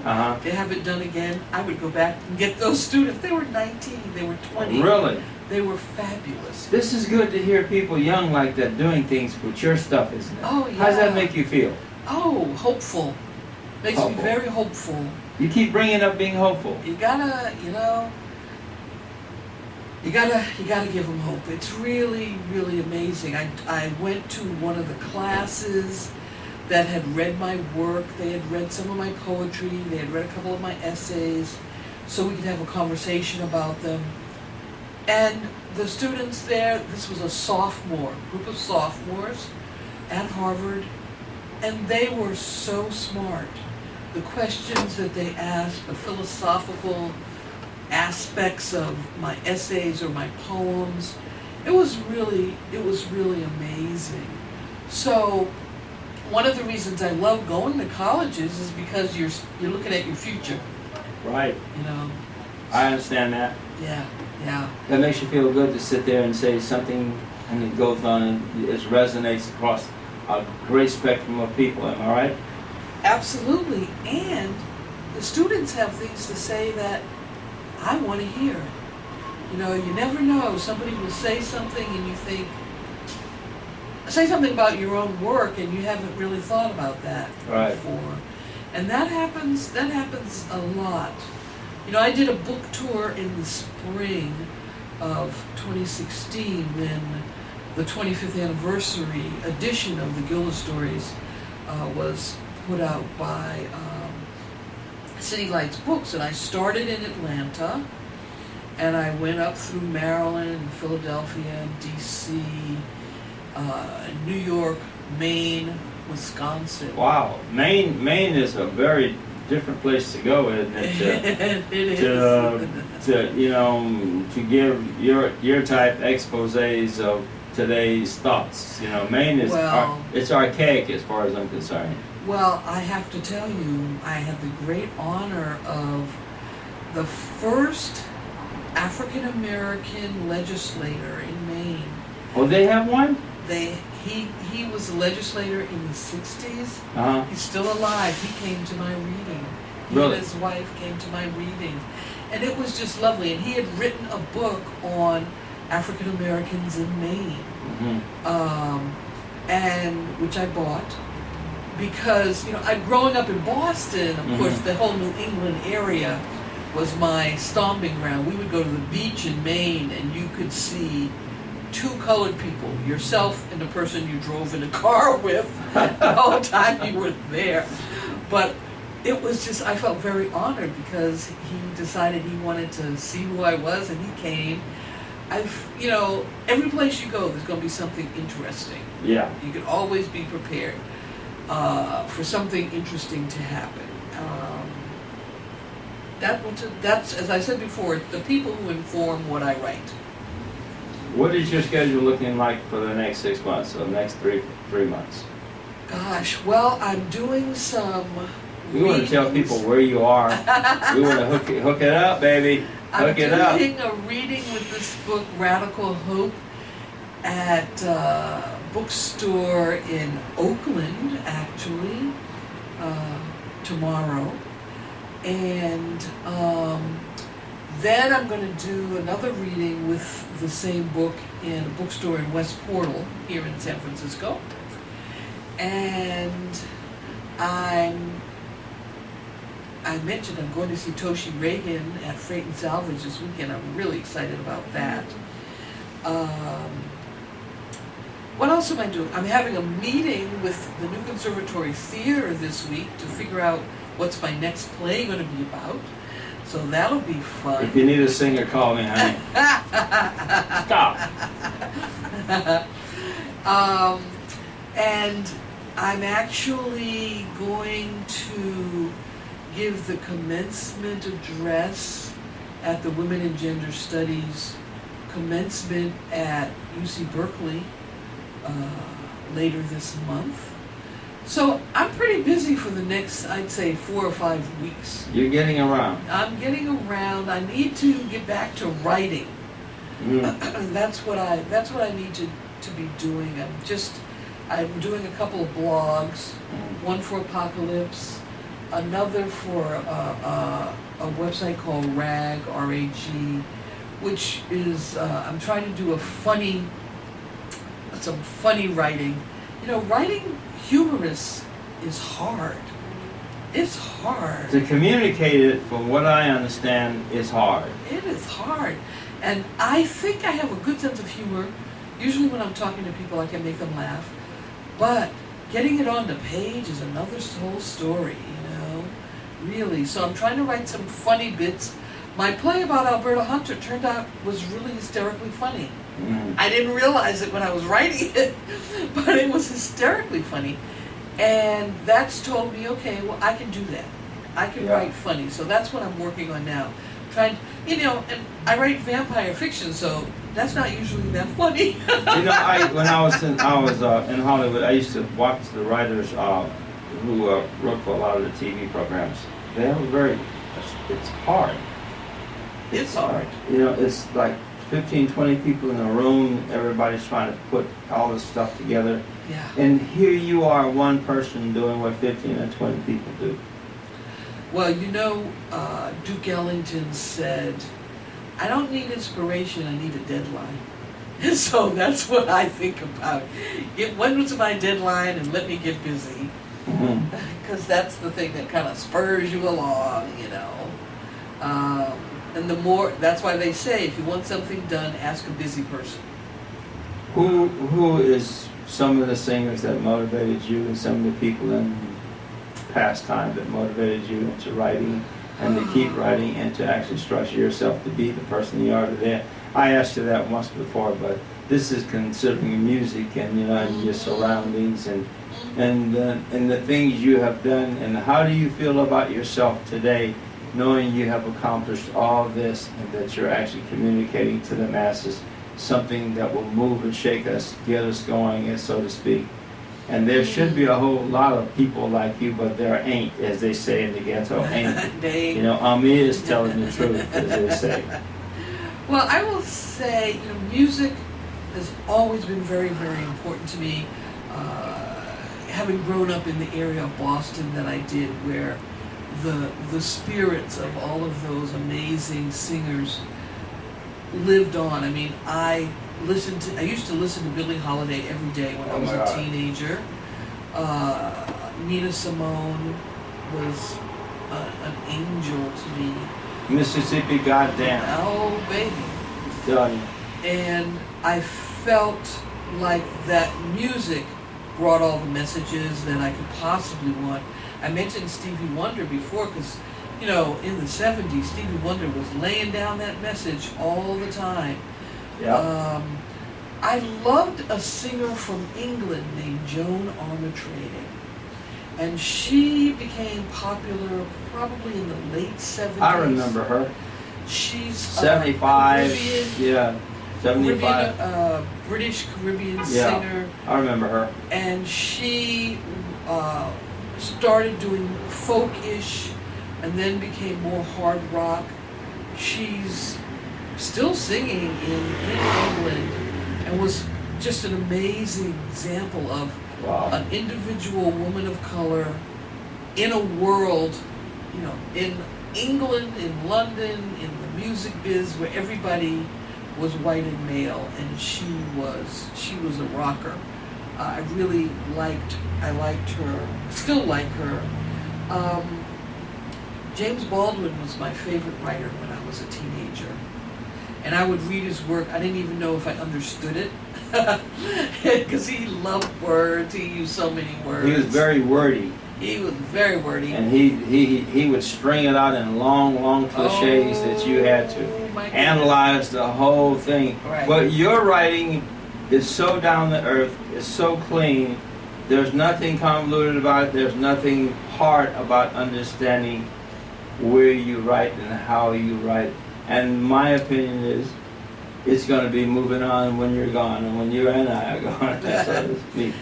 to have it done again, I would go back and get those students. They were 19, they were 20. Really? They were fabulous. This is good to hear people young like that doing things with your stuff, isn't it? Oh, yeah. How does that make you feel? Oh, hopeful. Makes me Hopeful. very hopeful. You keep bringing up being hopeful. You gotta, you gotta give them hope. It's really, really amazing. I went to one of the classes that had read my work. They had read some of my poetry. They had read a couple of my essays, so we could have a conversation about them. And the students there, this was a group of sophomores at Harvard, and they were so smart. The questions that they asked, the philosophical aspects of my essays or my poems, it was really amazing. So one of the reasons I love going to colleges is because you're looking at your future. Right. I understand that. Yeah. That makes you feel good to sit there and say something, and it goes on and it resonates across a great spectrum of people. Am I right? Absolutely. And the students have things to say that I want to hear. You never know. Somebody will say something and you think, say something about your own work and you haven't really thought about that before. And that happens a lot. I did a book tour in the spring of 2016 when the 25th anniversary edition of the Gilda Stories was put out by City Lights Books, and I started in Atlanta, and I went up through Maryland, and Philadelphia, and DC, New York, Maine, Wisconsin. Wow, Maine is a very different place to go, isn't it? It is. To give your type exposés of today's thoughts. Maine is it's archaic as far as I'm concerned. Well, I have to tell you, I had the great honor of the first African American legislator in Maine. Oh, they have one? He was a legislator in the 60s. Uh-huh. He's still alive. He came to my reading. He Really? and his wife came to my reading. And it was just lovely. And he had written a book on African Americans in Maine, and which I bought because I'd growing up in Boston. Of course, the whole New England area was my stomping ground. We would go to the beach in Maine, and you could see two colored people, yourself and the person you drove in a car with the whole time you were there. But it was just, I felt very honored because he decided he wanted to see who I was, and he came. Every place you go, there's going to be something interesting. Yeah. You can always be prepared for something interesting to happen. That's, as I said before, the people who inform what I write. What is your schedule looking like for the next 6 months, or the next three months? Gosh, well, I'm doing some We want to tell people where you are. We want to hook it up, baby. Hook it up. I'm doing a reading with this book, Radical Hope, at a bookstore in Oakland, actually, tomorrow. And then I'm going to do another reading with the same book in a bookstore in West Portal here in San Francisco. And I mentioned I'm going to see Toshi Reagan at Freight and Salvage this weekend. I'm really excited about that. What else am I doing? I'm having a meeting with the New Conservatory Theater this week to figure out what's my next play going to be about. So that'll be fun. If you need a singer, call me, honey. Stop. And I'm actually going to give the commencement address at the Women and Gender Studies commencement at UC Berkeley later this month. So I'm pretty busy for the next, I'd say, 4 or 5 weeks. You're getting around. I'm getting around. I need to get back to writing. That's what I need to be doing. I'm doing a couple of blogs, one for Apocalypse, another for a website called RAG, R-A-G, which is, I'm trying to do some funny writing. Writing humorous is hard. It's hard. To communicate it, from what I understand, is hard. It is hard. And I think I have a good sense of humor. Usually when I'm talking to people, I can make them laugh. But getting it on the page is another whole story, you know? Really. So I'm trying to write some funny bits. My play about Alberta Hunter turned out was really hysterically funny. I didn't realize it when I was writing it, but it was hysterically funny. And that's told me, okay, well, I can do that. I can write funny. So that's what I'm working on now. Trying, you know, and I write vampire fiction, so that's not usually that funny. You know, when I was in Hollywood, I used to watch the writers who wrote for a lot of the TV programs. They were it's hard. It's hard. You know, it's like 15, 20 people in a room, everybody's trying to put all this stuff together. Yeah. And here you are, one person doing what 15 or 20 people do. Well, you know, Duke Ellington said, I don't need inspiration, I need a deadline. And so that's what I think about. When was my deadline and let me get busy. Because that's the thing that kind of spurs you along, you know. And the more, that's why they say, if you want something done, ask a busy person. Who is some of the singers that motivated you, and some of the people in past time that motivated you into writing and to keep writing and to actually structure yourself to be the person you are today? I asked you that once before, but this is considering music and, you know, and your surroundings and the things you have done. And how do you feel about yourself today, knowing you have accomplished all this and that you're actually communicating to the masses something that will move and shake us, get us going, so to speak? And there should be a whole lot of people like you, but there ain't, as they say in the ghetto, ain't. You know, Ami is telling the truth, as they say. Well, I will say, you know, music has always been very, very important to me. Having grown up in the area of Boston that I did, where the spirits of all of those amazing singers lived on. I mean, I used to listen to Billie Holiday every day when I was a teenager. Nina Simone was an angel to me. Mississippi, goddamn. Oh, baby. Done. And I felt like that music brought all the messages that I could possibly want. I mentioned Stevie Wonder before because, you know, in the 70s, Stevie Wonder was laying down that message all the time. Yeah. I loved a singer from England named Joan Armatrading. And she became popular probably in the late 70s. I remember her. She's 75. Caribbean, Yeah. 75. British Caribbean Yeah. singer. I remember her. And she started doing folk-ish and then became more hard rock. She's still singing in England and was just an amazing example of an individual woman of color in a world, you know, in England, in London, in the music biz where everybody was white and male, and she was a rocker. I really liked her, still like her. James Baldwin was my favorite writer when I was a teenager. And I would read his work. I didn't even know if I understood it. Because he loved words. He used so many words. He was very wordy. He was very wordy. And he would string it out in long cliches that you had to analyze the whole thing. Right. But your writing is so down to earth, it's so clean. There's nothing convoluted about it. There's nothing hard about understanding where you write and how you write. And my opinion is, it's going to be moving on when you're gone and when you and I are gone, so to speak.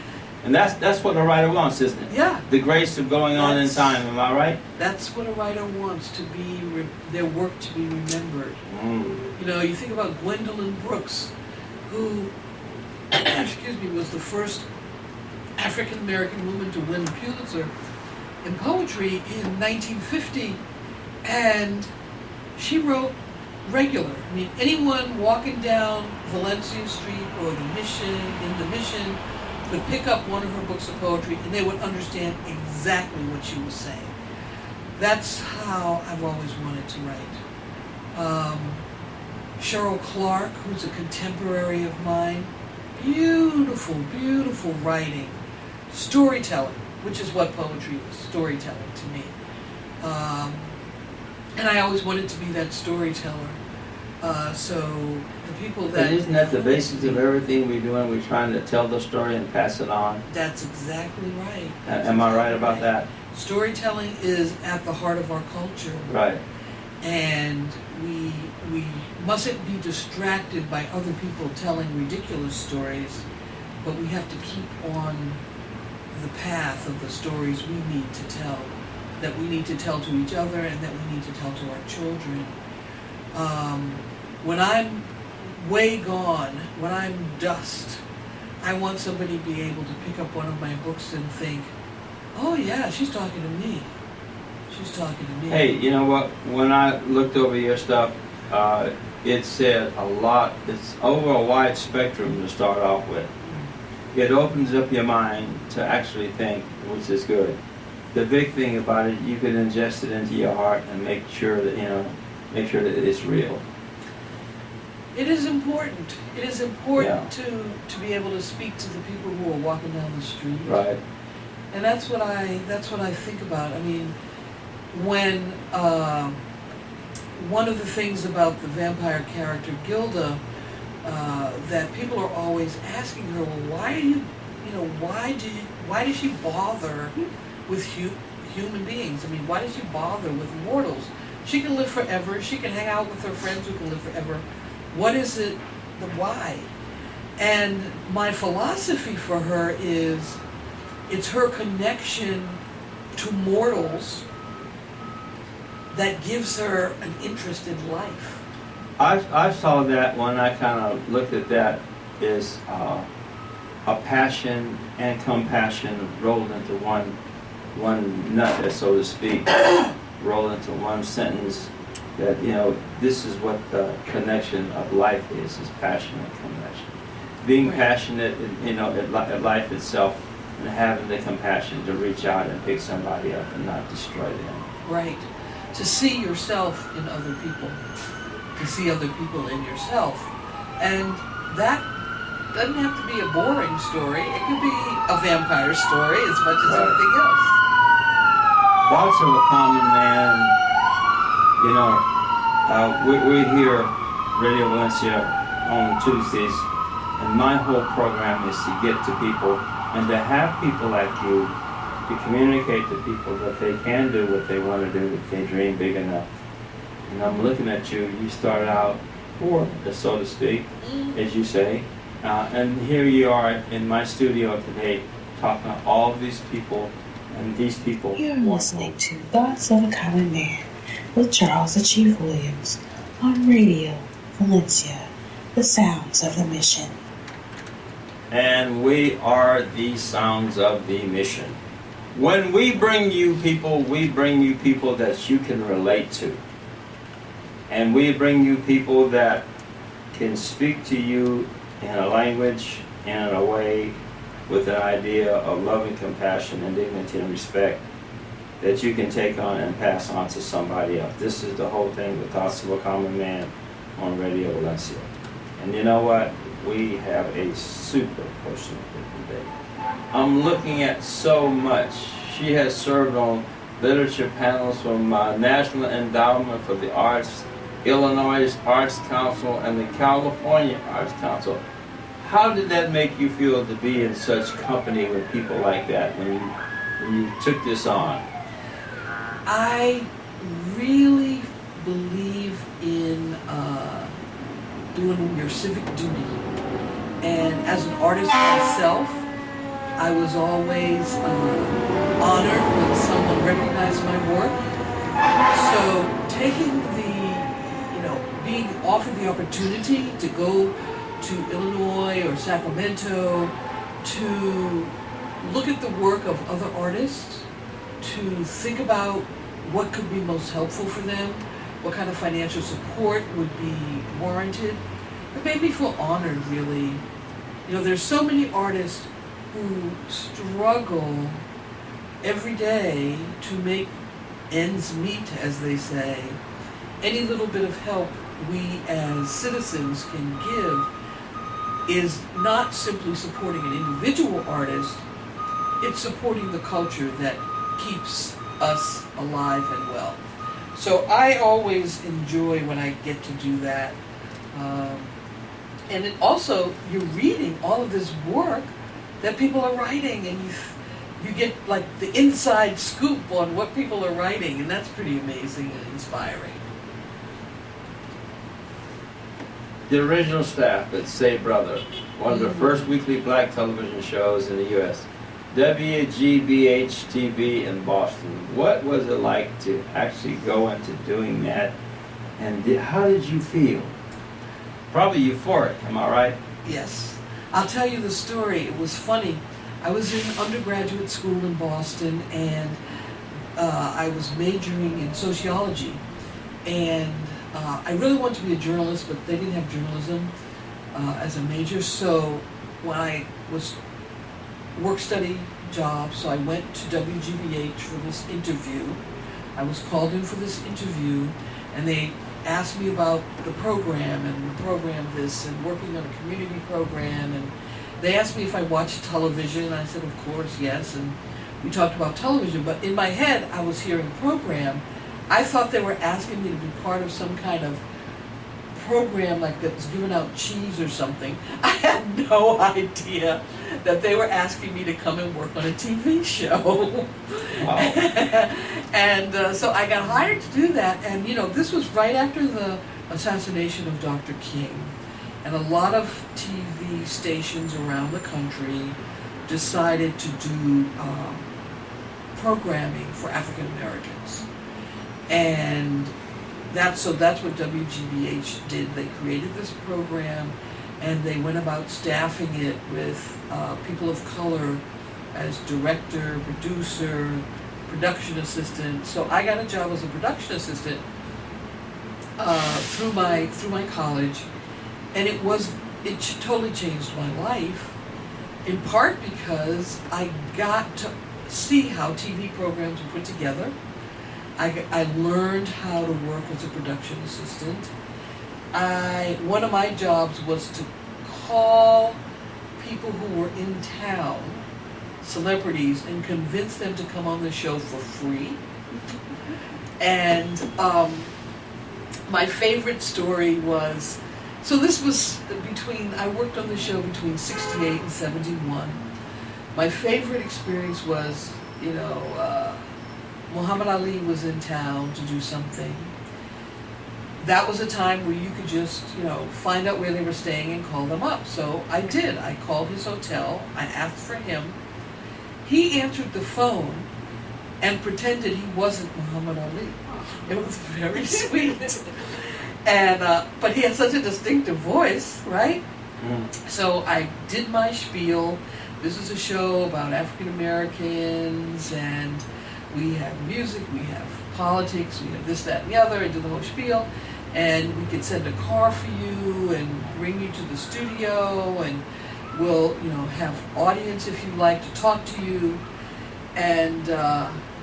And that's what a writer wants, isn't it? Yeah. The grace of going on in time, am I right? That's what a writer wants, to be, their work to be remembered. Mm. You know, you think about Gwendolyn Brooks, who, excuse me, was the first African-American woman to win a Pulitzer in poetry in 1950, and she wrote regular. I mean, anyone walking down Valencia Street or the Mission, could pick up one of her books of poetry and they would understand exactly what she was saying. That's how I've always wanted to write. Cheryl Clark, who's a contemporary of mine, beautiful, beautiful writing, storytelling, which is what poetry is, storytelling to me. And I always wanted to be that storyteller. So the people that... But isn't that the basis of everything we do when we're trying to tell the story and pass it on? That's exactly right. Am I right about that? Storytelling is at the heart of our culture. Right. And we mustn't be distracted by other people telling ridiculous stories, but we have to keep on the path of the stories we need to tell, that we need to tell to each other and that we need to tell to our children. When I'm way gone, when I'm dust, I want somebody to be able to pick up one of my books and think, oh yeah, she's talking to me. She's talking to me. Hey, you know what? When I looked over your stuff, it said a lot. It's over a wide spectrum to start off with. It opens up your mind to actually think, which is good. The big thing about it, you can ingest it into your heart and make sure that it's real. It is important. It is important to be able to speak to the people who are walking down the street. Right. And that's what I think about. I mean, when one of the things about the vampire character Gilda, that people are always asking her, well, why does she bother with human beings? I mean, why does she bother with mortals? She can live forever. She can hang out with her friends who can live forever. What is it, the why? And my philosophy for her is, it's her connection to mortals that gives her an interest in life. I saw that when I kind of looked at that is a passion and compassion rolled into one nut, so to speak, rolled into one sentence. That this is what the connection of life is passion and compassion. Being passionate, at life itself, and having the compassion to reach out and pick somebody up and not destroy them. Right. To see yourself in other people. To see other people in yourself. And that doesn't have to be a boring story. It could be a vampire story as much as anything else. Thoughts of a Common Man, we're here, Radio Valencia, on Tuesdays, and my whole program is to get to people and to have people like you to communicate to people that they can do what they want to do if they dream big enough. And I'm looking at you, you started out poor, so to speak, as you say, and here you are in my studio today talking to all of these people, and these people... You're listening to Thoughts of a Common Man with Charles Achieve Williams on Radio Valencia, the sounds of the mission. And we are the sounds of the mission. When we bring you people that you can relate to. And we bring you people that can speak to you in a language and in a way with an idea of love and compassion and dignity and respect that you can take on and pass on to somebody else. This is the whole thing with Thoughts of a Common Man on Radio Valencia. And you know what? We have a super person here today. I'm looking at so much. She has served on literature panels from National Endowment for the Arts, Illinois Arts Council, and the California Arts Council. How did that make you feel to be in such company with people like that when you took this on? I really believe in doing your civic duty. And as an artist myself, I was always honored when someone recognized my work. So taking being offered the opportunity to go to Illinois or Sacramento to look at the work of other artists, to think about what could be most helpful for them, what kind of financial support would be warranted. It made me feel honored, really. There's so many artists who struggle every day to make ends meet, as they say, any little bit of help we as citizens can give is not simply supporting an individual artist, it's supporting the culture that keeps us alive and well. So I always enjoy when I get to do that. And it also, you're reading all of this work that people are writing, and you get like the inside scoop on what people are writing, and that's pretty amazing and inspiring. The original staff at Say Brother, one of the first weekly black television shows in the U.S., WGBH-TV in Boston. What was it like to actually go into doing that, and how did you feel? Probably euphoric, am I right? Yes. I'll tell you the story. It was funny. I was in undergraduate school in Boston, and I was majoring in sociology. And I really wanted to be a journalist, but they didn't have journalism as a major. So when I was work-study job, so I went to WGBH for this interview. I was called in for this interview, and they asked me about the program and the program this and working on a community program, and they asked me if I watched television, and I said of course yes, and we talked about television, but in my head I was hearing program. I thought they were asking me to be part of some kind of program like that was giving out cheese or something. I had no idea that they were asking me to come and work on a TV show. Wow. And so I got hired to do that, and this was right after the assassination of Dr. King, and a lot of TV stations around the country decided to do programming for African Americans. And that's what WGBH did. They created this program, and they went about staffing it with people of color as director, producer, production assistant. So I got a job as a production assistant through my college, and it totally changed my life, in part because I got to see how TV programs were put together. I learned how to work as a production assistant. One of my jobs was to call people who were in town, celebrities, and convince them to come on the show for free. And my favorite story was, so this was I worked on the show between 68 and 71. My favorite experience was, Muhammad Ali was in town to do something. That was a time where you could just, find out where they were staying and call them up. So I did. I called his hotel. I asked for him. He answered the phone and pretended he wasn't Muhammad Ali. It was very sweet. And but he had such a distinctive voice, right? So I did my spiel. This is a show about African Americans, and we have music, we have politics, we have this, that, and the other, and do the whole spiel. And we could send a car for you and bring you to the studio, and we'll, have audience if you'd like to talk to you. And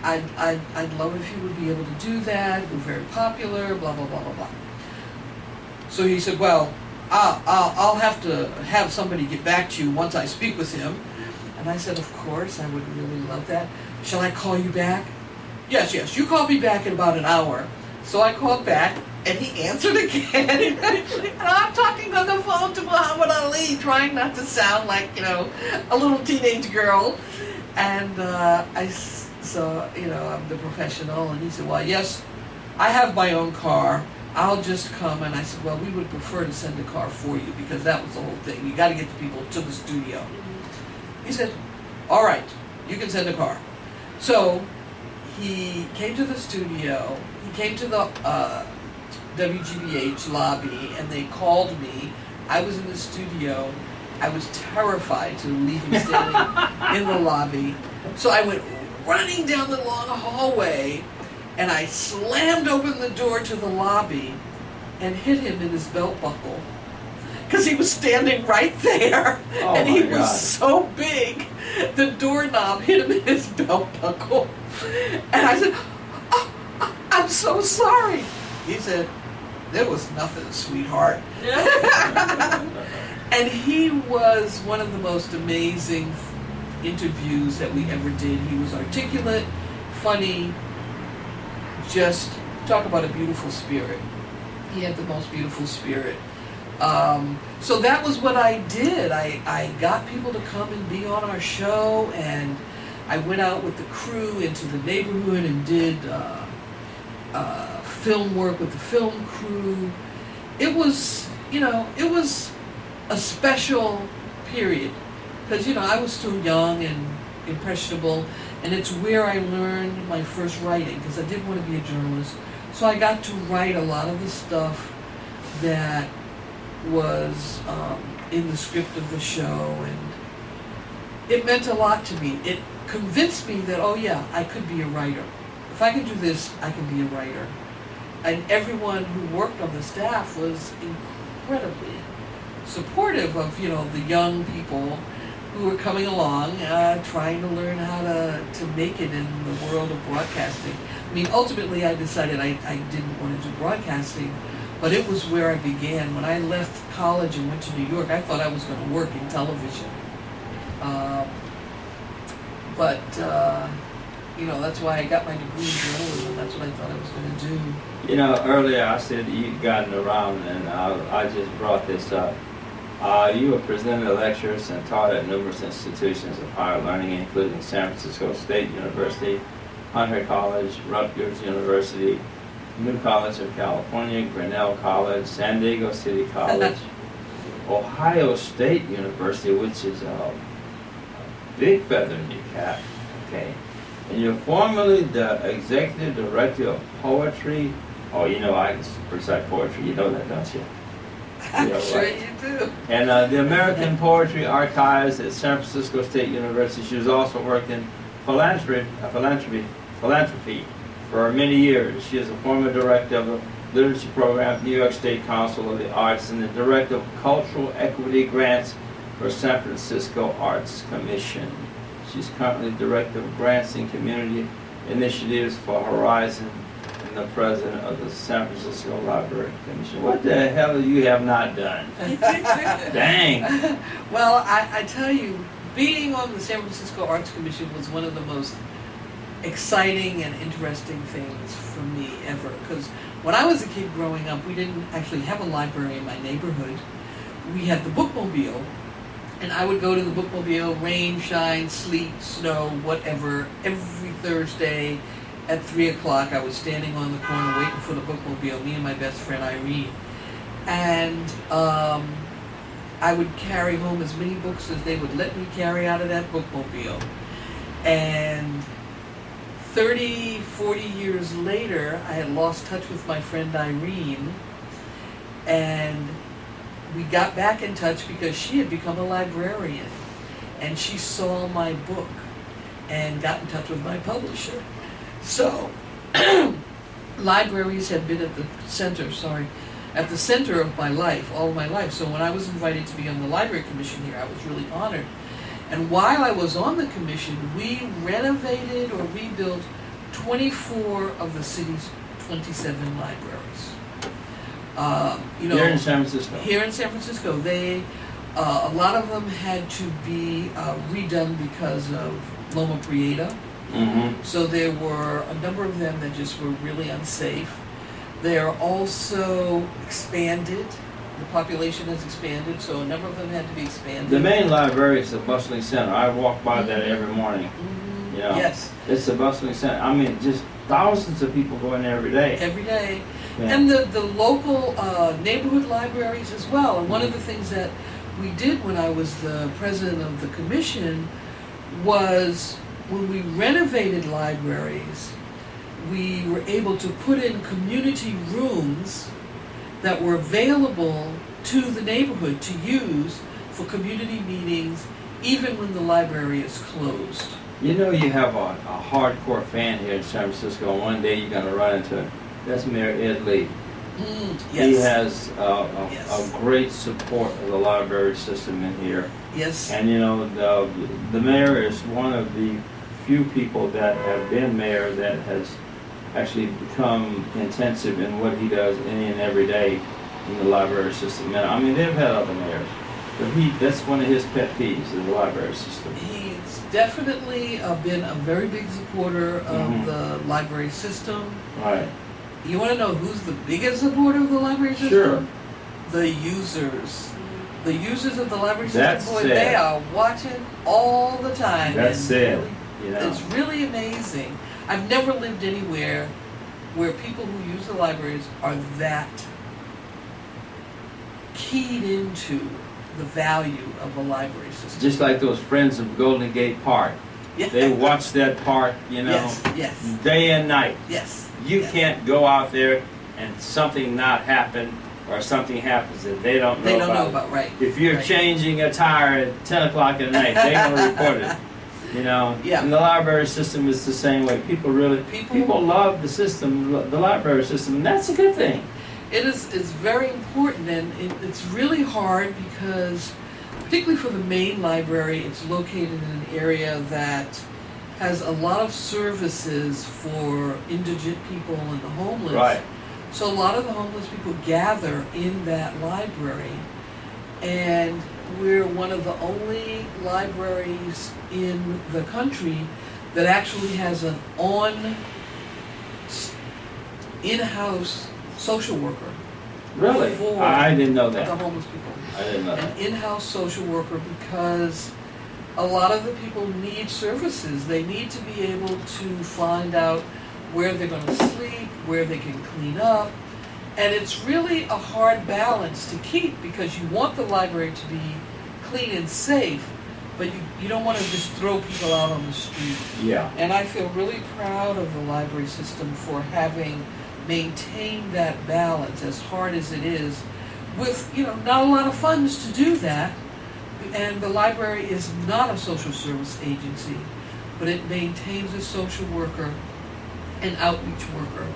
I'd love it if you would be able to do that. We're very popular, blah, blah, blah, blah, blah. So he said, well, I'll have to have somebody get back to you once I speak with him. And I said, of course, I would really love that. Shall I call you back? Yes, you call me back in about an hour. So I called back, and he answered again. And I'm talking on the phone to Muhammad Ali, trying not to sound like, a little teenage girl. And I'm the professional. And he said, well, yes, I have my own car. I'll just come. And I said, well, we would prefer to send a car for you, because that was the whole thing. You got to get the people to the studio. He said, all right, you can send a car. So he came to the studio. He came to the WGBH lobby, and they called me. I was in the studio. I was terrified to leave him standing in the lobby. So I went running down the long hallway, and I slammed open the door to the lobby and hit him in his belt buckle, because he was standing right there. Oh, and he my God. was so big, the doorknob hit him in his belt buckle. And I said, oh, I'm so sorry. He said, there was nothing, sweetheart. And he was one of the most amazing interviews that we ever did. He was articulate, funny, just talk about a beautiful spirit. He had the most beautiful spirit. So that was what I did. I got people to come and be on our show, and I went out with the crew into the neighborhood and did film work with the film crew. It was, it was a special period because, I was still young and impressionable, and it's where I learned my first writing because I did want to be a journalist. So I got to write a lot of the stuff that was in the script of the show, and it meant a lot to me. It convinced me that, oh yeah, I could be a writer. If I could do this, I can be a writer. And everyone who worked on the staff was incredibly supportive of, the young people who were coming along, trying to learn how to make it in the world of broadcasting. I mean, ultimately I decided I didn't want to do broadcasting, but it was where I began. When I left college and went to New York, I thought I was going to work in television. But that's why I got my degree in journalism. That's what I thought I was going to do. Earlier I said you've gotten around, and I just brought this up. You have presented lectures and taught at numerous institutions of higher learning, including San Francisco State University, Hunter College, Rutgers University, New College of California, Grinnell College, San Diego City College, Ohio State University, which is a big feather in your cap. Okay. And you're formerly the executive director of poetry. Oh, I can recite poetry. You know that, don't you? I'm sure you do. And the American Poetry Archives at San Francisco State University. She was also worked in philanthropy for many years. She is a former director of the literature program at New York State Council of the Arts and the director of cultural equity grants for San Francisco Arts Commission. She's currently director of grants and community initiatives for Horizon and the president of the San Francisco Library Commission. What the hell you have not done? Dang. Well, I tell you, being on the San Francisco Arts Commission was one of the most exciting and interesting things for me ever. Because when I was a kid growing up, we didn't actually have a library in my neighborhood. We had the bookmobile. And I would go to the bookmobile, rain, shine, sleet, snow, whatever, every Thursday at 3 o'clock. I was standing on the corner waiting for the bookmobile, me and my best friend Irene. And I would carry home as many books as they would let me carry out of that bookmobile. And 30, 40 years later, I had lost touch with my friend Irene, and we got back in touch because she had become a librarian, and she saw my book and got in touch with my publisher. So libraries have been at the center of my life, all of my life. So when I was invited to be on the Library Commission here, I was really honored. And while I was on the commission, we renovated or rebuilt 24 of the city's 27 libraries. Here in San Francisco. Here in San Francisco, they a lot of them had to be redone because of Loma Prieta. Mm-hmm. So there were a number of them that just were really unsafe. They are also expanded. The population has expanded, so a number of them had to be expanded. The main library is the bustling center. I walk by that every morning. Mm-hmm. Yes. It's a bustling center. I mean, just thousands of people go in there every day. Every day. Yeah. And the local neighborhood libraries as well. And one of the things that we did when I was the president of the commission was when we renovated libraries, we were able to put in community rooms that were available to the neighborhood to use for community meetings, even when the library is closed. You have a hardcore fan here in San Francisco, and one day you're going to run into him. That's Mayor Ed Lee. Yes. He has a great support of the library system in here. Yes. And the mayor is one of the few people that have been mayor that has actually become intensive in what he does any and every day in the library system. And I mean, they've had other mayors, but that's one of his pet peeves, is the library system. He's definitely been a very big supporter of the library system. Right. You want to know who's the biggest supporter of the library system? Sure. The users. The users of the library That's system, boy, sad. they are watching all the time. That's and sad. really- You know. It's really amazing. I've never lived anywhere where people who use the libraries are that keyed into the value of a library system. Just like those friends of Golden Gate Park. Yeah. They watch that park, you know, Yes. day and night. Yes. You yes. can't go out there and something not happen, or something happens that they don't know They don't about. know about, right. If you're right. changing a tire at 10 o'clock at night, they're going to report it. You know, Yeah. and the library system is the same way. People love the system, the library system, and that's a good thing. It's very important, and it's really hard because, particularly for the main library, it's located in an area that has a lot of services for indigent people and the homeless. Right. So a lot of the homeless people gather in that library, and we're one of the only libraries in the country that actually has an in-house social worker. Really? For I didn't know the that. homeless people. I didn't know that. An in-house social worker, because a lot of the people need services. They need to be able to find out where they're going to sleep, where they can clean up. And it's really a hard balance to keep, because you want the library to be clean and safe, but you don't want to just throw people out on the street. Yeah. And I feel really proud of the library system for having maintained that balance, as hard as it is, with, not a lot of funds to do that. And the library is not a social service agency, but it maintains a social worker and outreach worker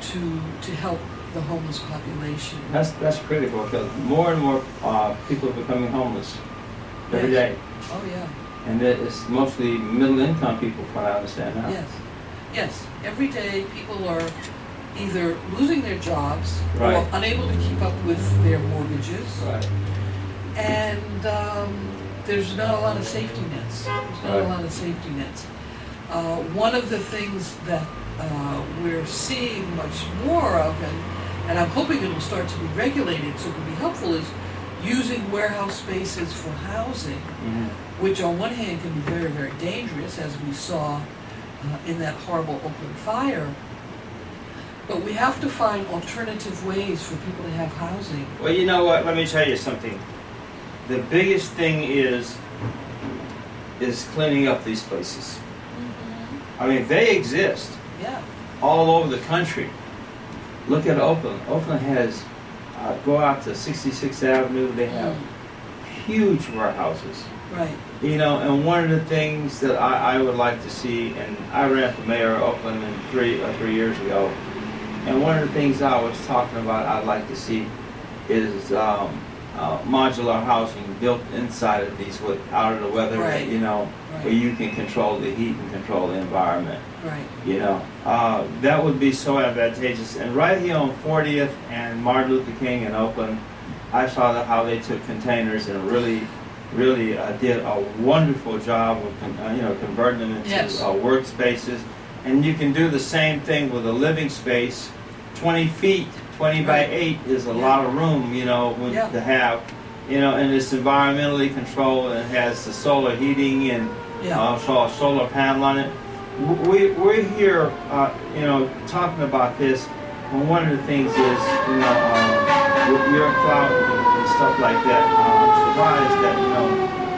to help the homeless population. That's critical, because more and more people are becoming homeless every day. Oh, yeah. And it's mostly middle-income people, from what I understand now. Yes. Every day people are either losing their jobs Right. or unable to keep up with their mortgages. Right. And there's not a lot of safety nets. One of the things that we're seeing much more of, and I'm hoping it will start to be regulated so it can be helpful, is using warehouse spaces for housing, which on one hand can be very, very dangerous, as we saw in that horrible Oakland fire. But we have to find alternative ways for people to have housing. Well, you know what? Let me tell you something. The biggest thing is cleaning up these places. I mean, they exist Yeah. all over the country. Look at Oakland. Oakland has, go out to 66th Avenue, they have huge warehouses. Right. And one of the things that I would like to see, and I ran for mayor of Oakland 3 years ago, and one of the things I was talking about I'd like to see is modular housing built inside of these, out of the weather, Right. where you can control the heat and control the environment. Right. That would be so advantageous. And right here on 40th and Martin Luther King in Oakland, I saw how they took containers and really did a wonderful job of converting them into Yes. workspaces. And you can do the same thing with a living space. 20 feet, 20 by Right. 8 is a lot of room, to have, and it's environmentally controlled and has the solar heating and so a solar panel on it. We're here, talking about this, and one of the things is, with your clout and stuff like that, I'm surprised that,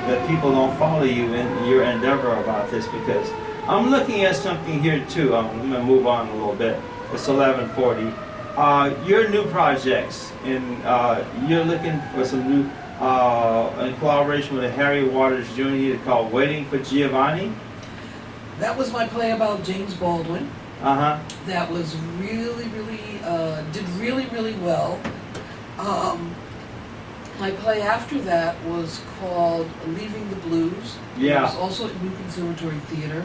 that people don't follow you in your endeavor about this, because I'm looking at something here too. I'm going to move on a little bit. It's 11:40. Your new projects, and you're looking for some new, in collaboration with Harry Waters Jr. called Waiting for Giovanni. That was my play about James Baldwin. That was did really well. My play after that was called Leaving the Blues. Yeah. It was also at New Conservatory Theater.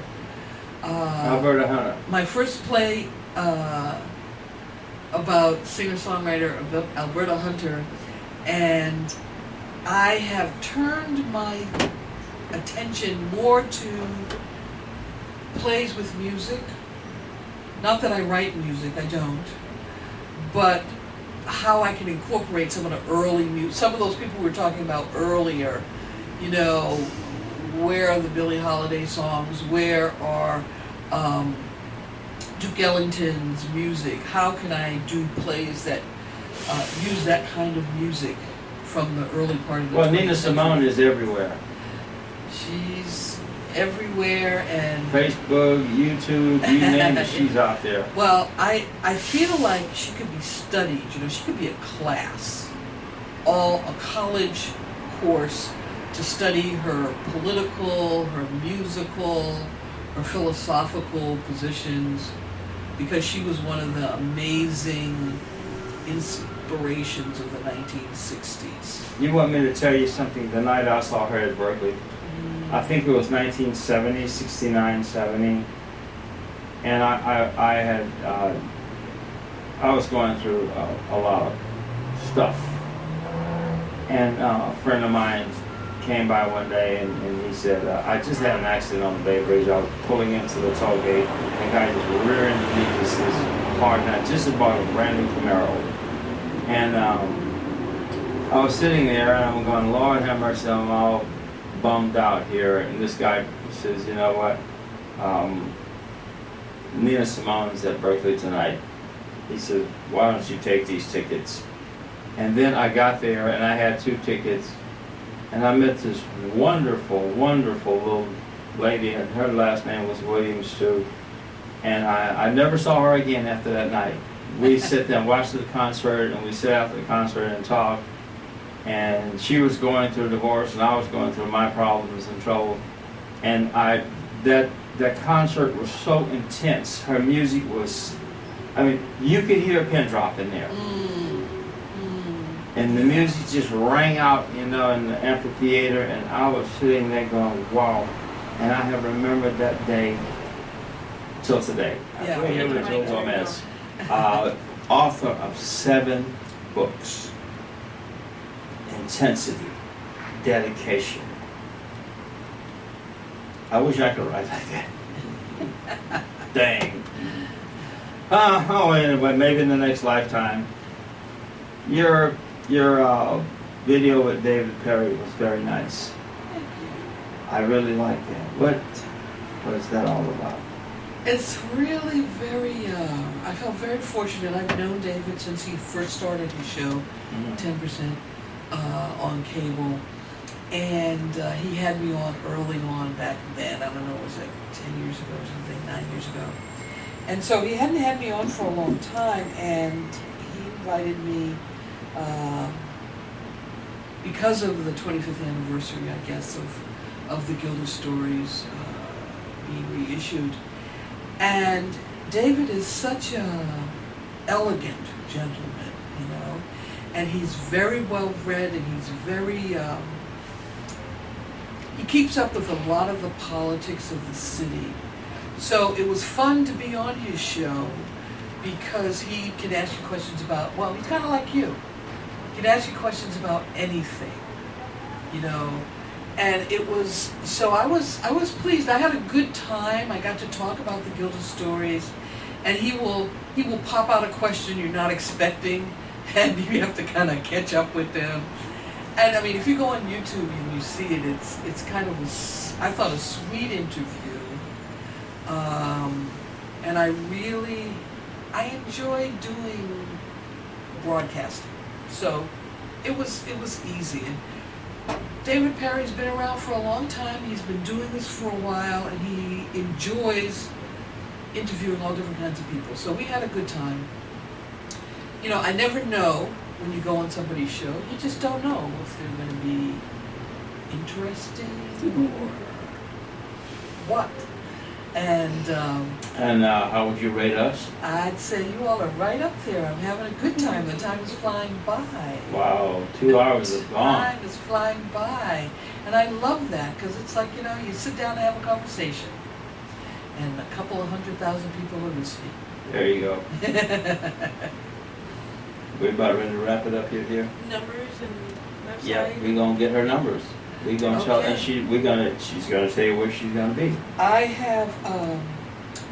Alberta Hunter. My first play about singer-songwriter Alberta Hunter, and I have turned my attention more to plays with music. Not that I write music, I don't, but how I can incorporate some of the early music. Some of those people we were talking about earlier, you know, where are the Billie Holiday songs? Where are Duke Ellington's music? How can I do plays that use that kind of music from the early part of the 20th Nina Simone century? is everywhere. She's everywhere, and Facebook, YouTube, you name it, she's out there. well, I feel like she could be studied. You know, she could be a class, a college course to study her political, her musical, her philosophical positions, because she was one of the amazing inspirations of the 1960s. You want me to tell you something? The night I saw her at Berkeley, I think it was 1970, 69, 70, and I was going through a lot of stuff, and a friend of mine came by one day and he said, I just had an accident on the Bay Bridge. I was pulling into the toll gate, and the guy just rear ended me with this hard nut, just about a brand new Camaro. And I was sitting there and I'm going, Lord have mercy, I'm all bummed out here. And this guy says, you know what, Nina Simone's at Berkeley tonight. He said, why don't you take these tickets? And then I got there and I had 2 tickets, and I met this wonderful, wonderful little lady, and her last name was Williams too. And I never saw her again after that night. We sat there and watched the concert, and we sat after the concert and talked. And she was going through a divorce, and I was going through my problems and trouble. And that concert was so intense. Her music was, I mean, you could hear a pin drop in there. And the music just rang out, you know, in the amphitheater, and I was sitting there going, wow. And I have remembered that day till today. Yeah. We're here with Jewelle Gomez, author of 7 books. Intensity, dedication. I wish I could write like that. Dang. Anyway, maybe in the next lifetime. Your video with David Perry was very nice. Thank you. I really like that. What is that all about? It's really very, I felt very fortunate. I've known David since he first started his show, 10%, on cable. And he had me on early on back then. I don't know, it was like 10 years ago or something, 9 years ago. And so he hadn't had me on for a long time, and he invited me because of the 25th anniversary, I guess, of the Gilda Stories being reissued. And David is such a elegant gentleman, you know, and he's very well read, and he's very, he keeps up with a lot of the politics of the city. So it was fun to be on his show because he can ask you questions about, well, he's kind of like you. He can ask you questions about anything, you know. And it was, so I was pleased. I had a good time. I got to talk about the Gilda Stories, and he will pop out a question you're not expecting, and you have to kind of catch up with them. And I mean, if you go on YouTube and you see it, it's kind of I thought a sweet interview, and I enjoy doing broadcasting. So it was easy. And David Perry's been around for a long time. He's been doing this for a while, and he enjoys interviewing all different kinds of people. So we had a good time. You know, I never know when you go on somebody's show. You just don't know if they're going to be interesting or what. And how would you rate us? I'd say you all are right up there. I'm having a good time. The time is flying by. Wow, 2 hours is gone. Time is flying by. And I love that because it's like, you know, you sit down and have a conversation, and a couple of 100,000 people are listening. There you go. We're about ready to wrap it up here, dear. Numbers and website? Yeah, we're gonna get her numbers. We're gonna tell, and she's gonna say where she's gonna be. I have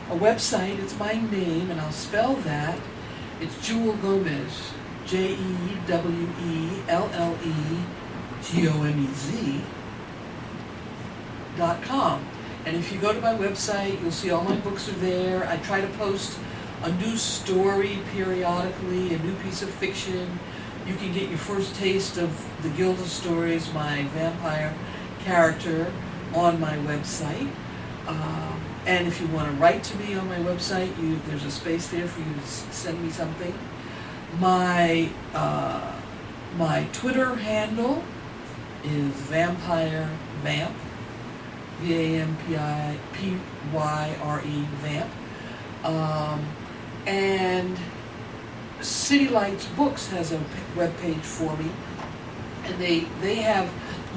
a website. It's my name, and I'll spell that. It's Jewelle Gomez, JEWELLEGOMEZ.com. And if you go to my website, you'll see all my books are there. I try to post a new story periodically, a new piece of fiction. You can get your first taste of the Gilda Stories, my vampire character, on my website. And if you want to write to me on my website, there's a space there for you to send me something. My Twitter handle is Vampire Vamp, VAMPIPYRE Vamp. And City Lights Books has a webpage for me, and they have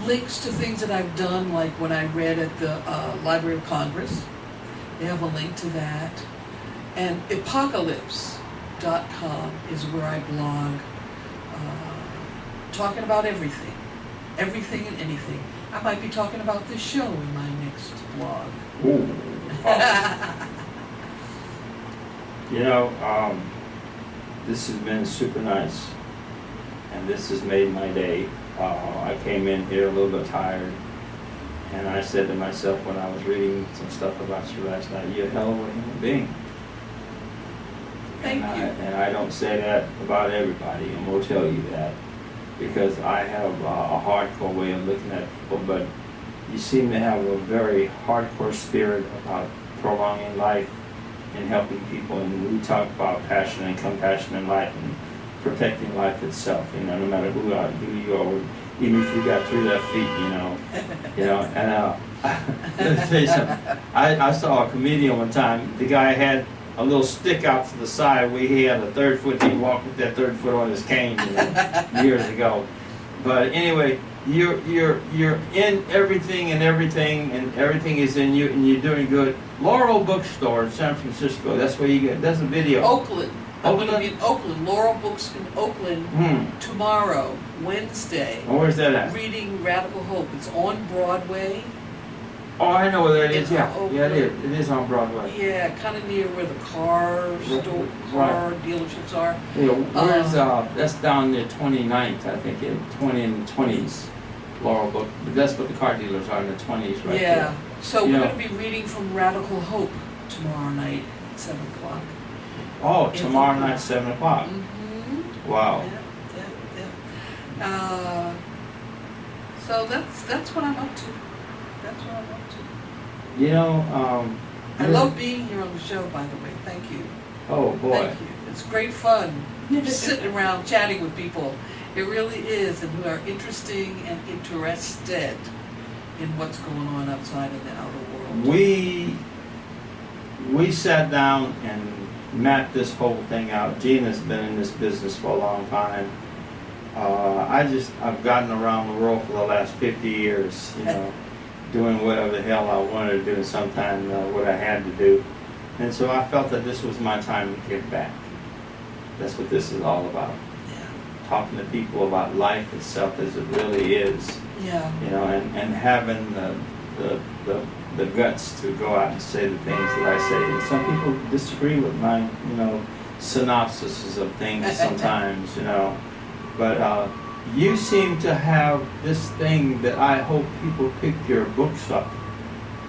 links to things that I've done, like when I read at the Library of Congress. They have a link to that. And apocalypse.com is where I blog, talking about everything and anything. I might be talking about this show in my next blog. Ooh. You know, this has been super nice, and this has made my day. I came in here a little bit tired, and I said to myself when I was reading some stuff about you last night, you're a hell of a human being. Thank you. And I don't say that about everybody, and we'll tell you that, because I have a hardcore way of looking at people, but you seem to have a very hardcore spirit about prolonging life and helping people, and we talk about passion and compassion in life and protecting life itself, you know, no matter who you are, even if you got 3 left feet, you know, and let me tell you something. I saw a comedian one time. The guy had a little stick out to the side where he had a 3rd foot. He walked with that 3rd foot on his cane, you know, years ago. But anyway, you're in everything, and everything is in you, and you're doing good. Laurel Bookstore in San Francisco. That's where you get. That's a video. Oakland. I'm going to Oakland? be in Oakland. Laurel Books in Oakland tomorrow, Wednesday. And where's that at? Reading Radical Hope. It's on Broadway. Oh, I know where that is. It's Yeah, on yeah, it is. Oakland. It is on Broadway. Yeah, kind of near where the car dealerships are. Yeah, where's that's down near 29th, I think, 20 and 20s. Laurel Book. But that's what the car dealers are in the 20s, right? Yeah. There. So You we're know- going to be reading from Radical Hope tomorrow night at 7 o'clock. Oh, In tomorrow Oakland. night, 7 o'clock. Mm-hmm. Wow. Yeah. So that's what I'm up to. That's what I'm up to. You know, I love being here on the show, by the way. Thank you. Oh boy. Thank you. It's great fun just sitting around chatting with people. It really is, and who are interesting and interested in what's going on outside in the outer world. We sat down and mapped this whole thing out. Gina's been in this business for a long time. I've gotten around the world for the last 50 years, you know, doing whatever the hell I wanted to do, and sometimes what I had to do. And so I felt that this was my time to give back. That's what this is all about. Yeah. Talking to people about life itself as it really is, Yeah. you know, and having the guts to go out and say the things that I say. And some people disagree with my, you know, synopsises of things sometimes, you know. But you seem to have this thing that I hope people pick your books up.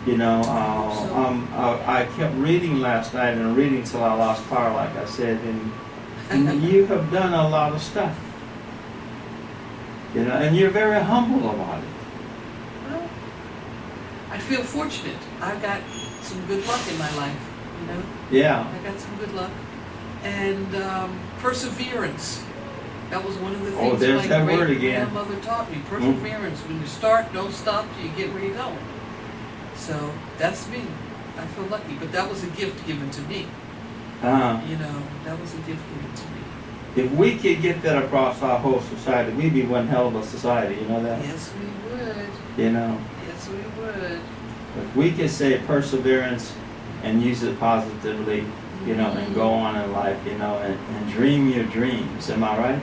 You know, I kept reading last night and reading till I lost power, like I said, and you have done a lot of stuff. You know, and you're very humble about it. Well, I feel fortunate. I've got some good luck in my life, you know. Yeah. I got some good luck. And perseverance. That was one of the Oh, things there's my that word great again. grandmother taught me. Perseverance. When you start, don't stop till you get where you're going. So that's me. I feel lucky. But that was a gift given to me. You know, that was a gift given to me. If we could get that across our whole society, we'd be one hell of a society, you know that? Yes, we would. You know, Yes, we would. if we could say perseverance and use it positively, you know, and go on in life, you know, and dream your dreams. Am I right?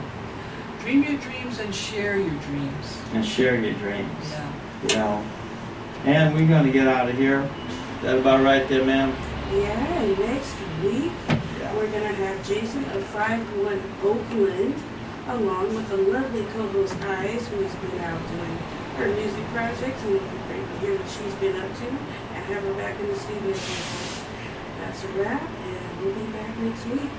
Dream your dreams and share your dreams. And share your dreams. Yeah. You know. And we're going to get out of here. Is that about right there, ma'am? Yeah, and next week we're going to have Jason of 51 Oakland, along with the lovely co-host Ice, who has been out doing her music projects, and it'll be great to hear what she's been up to, and have her back in the studio with us. That's a wrap, and we'll be back next week.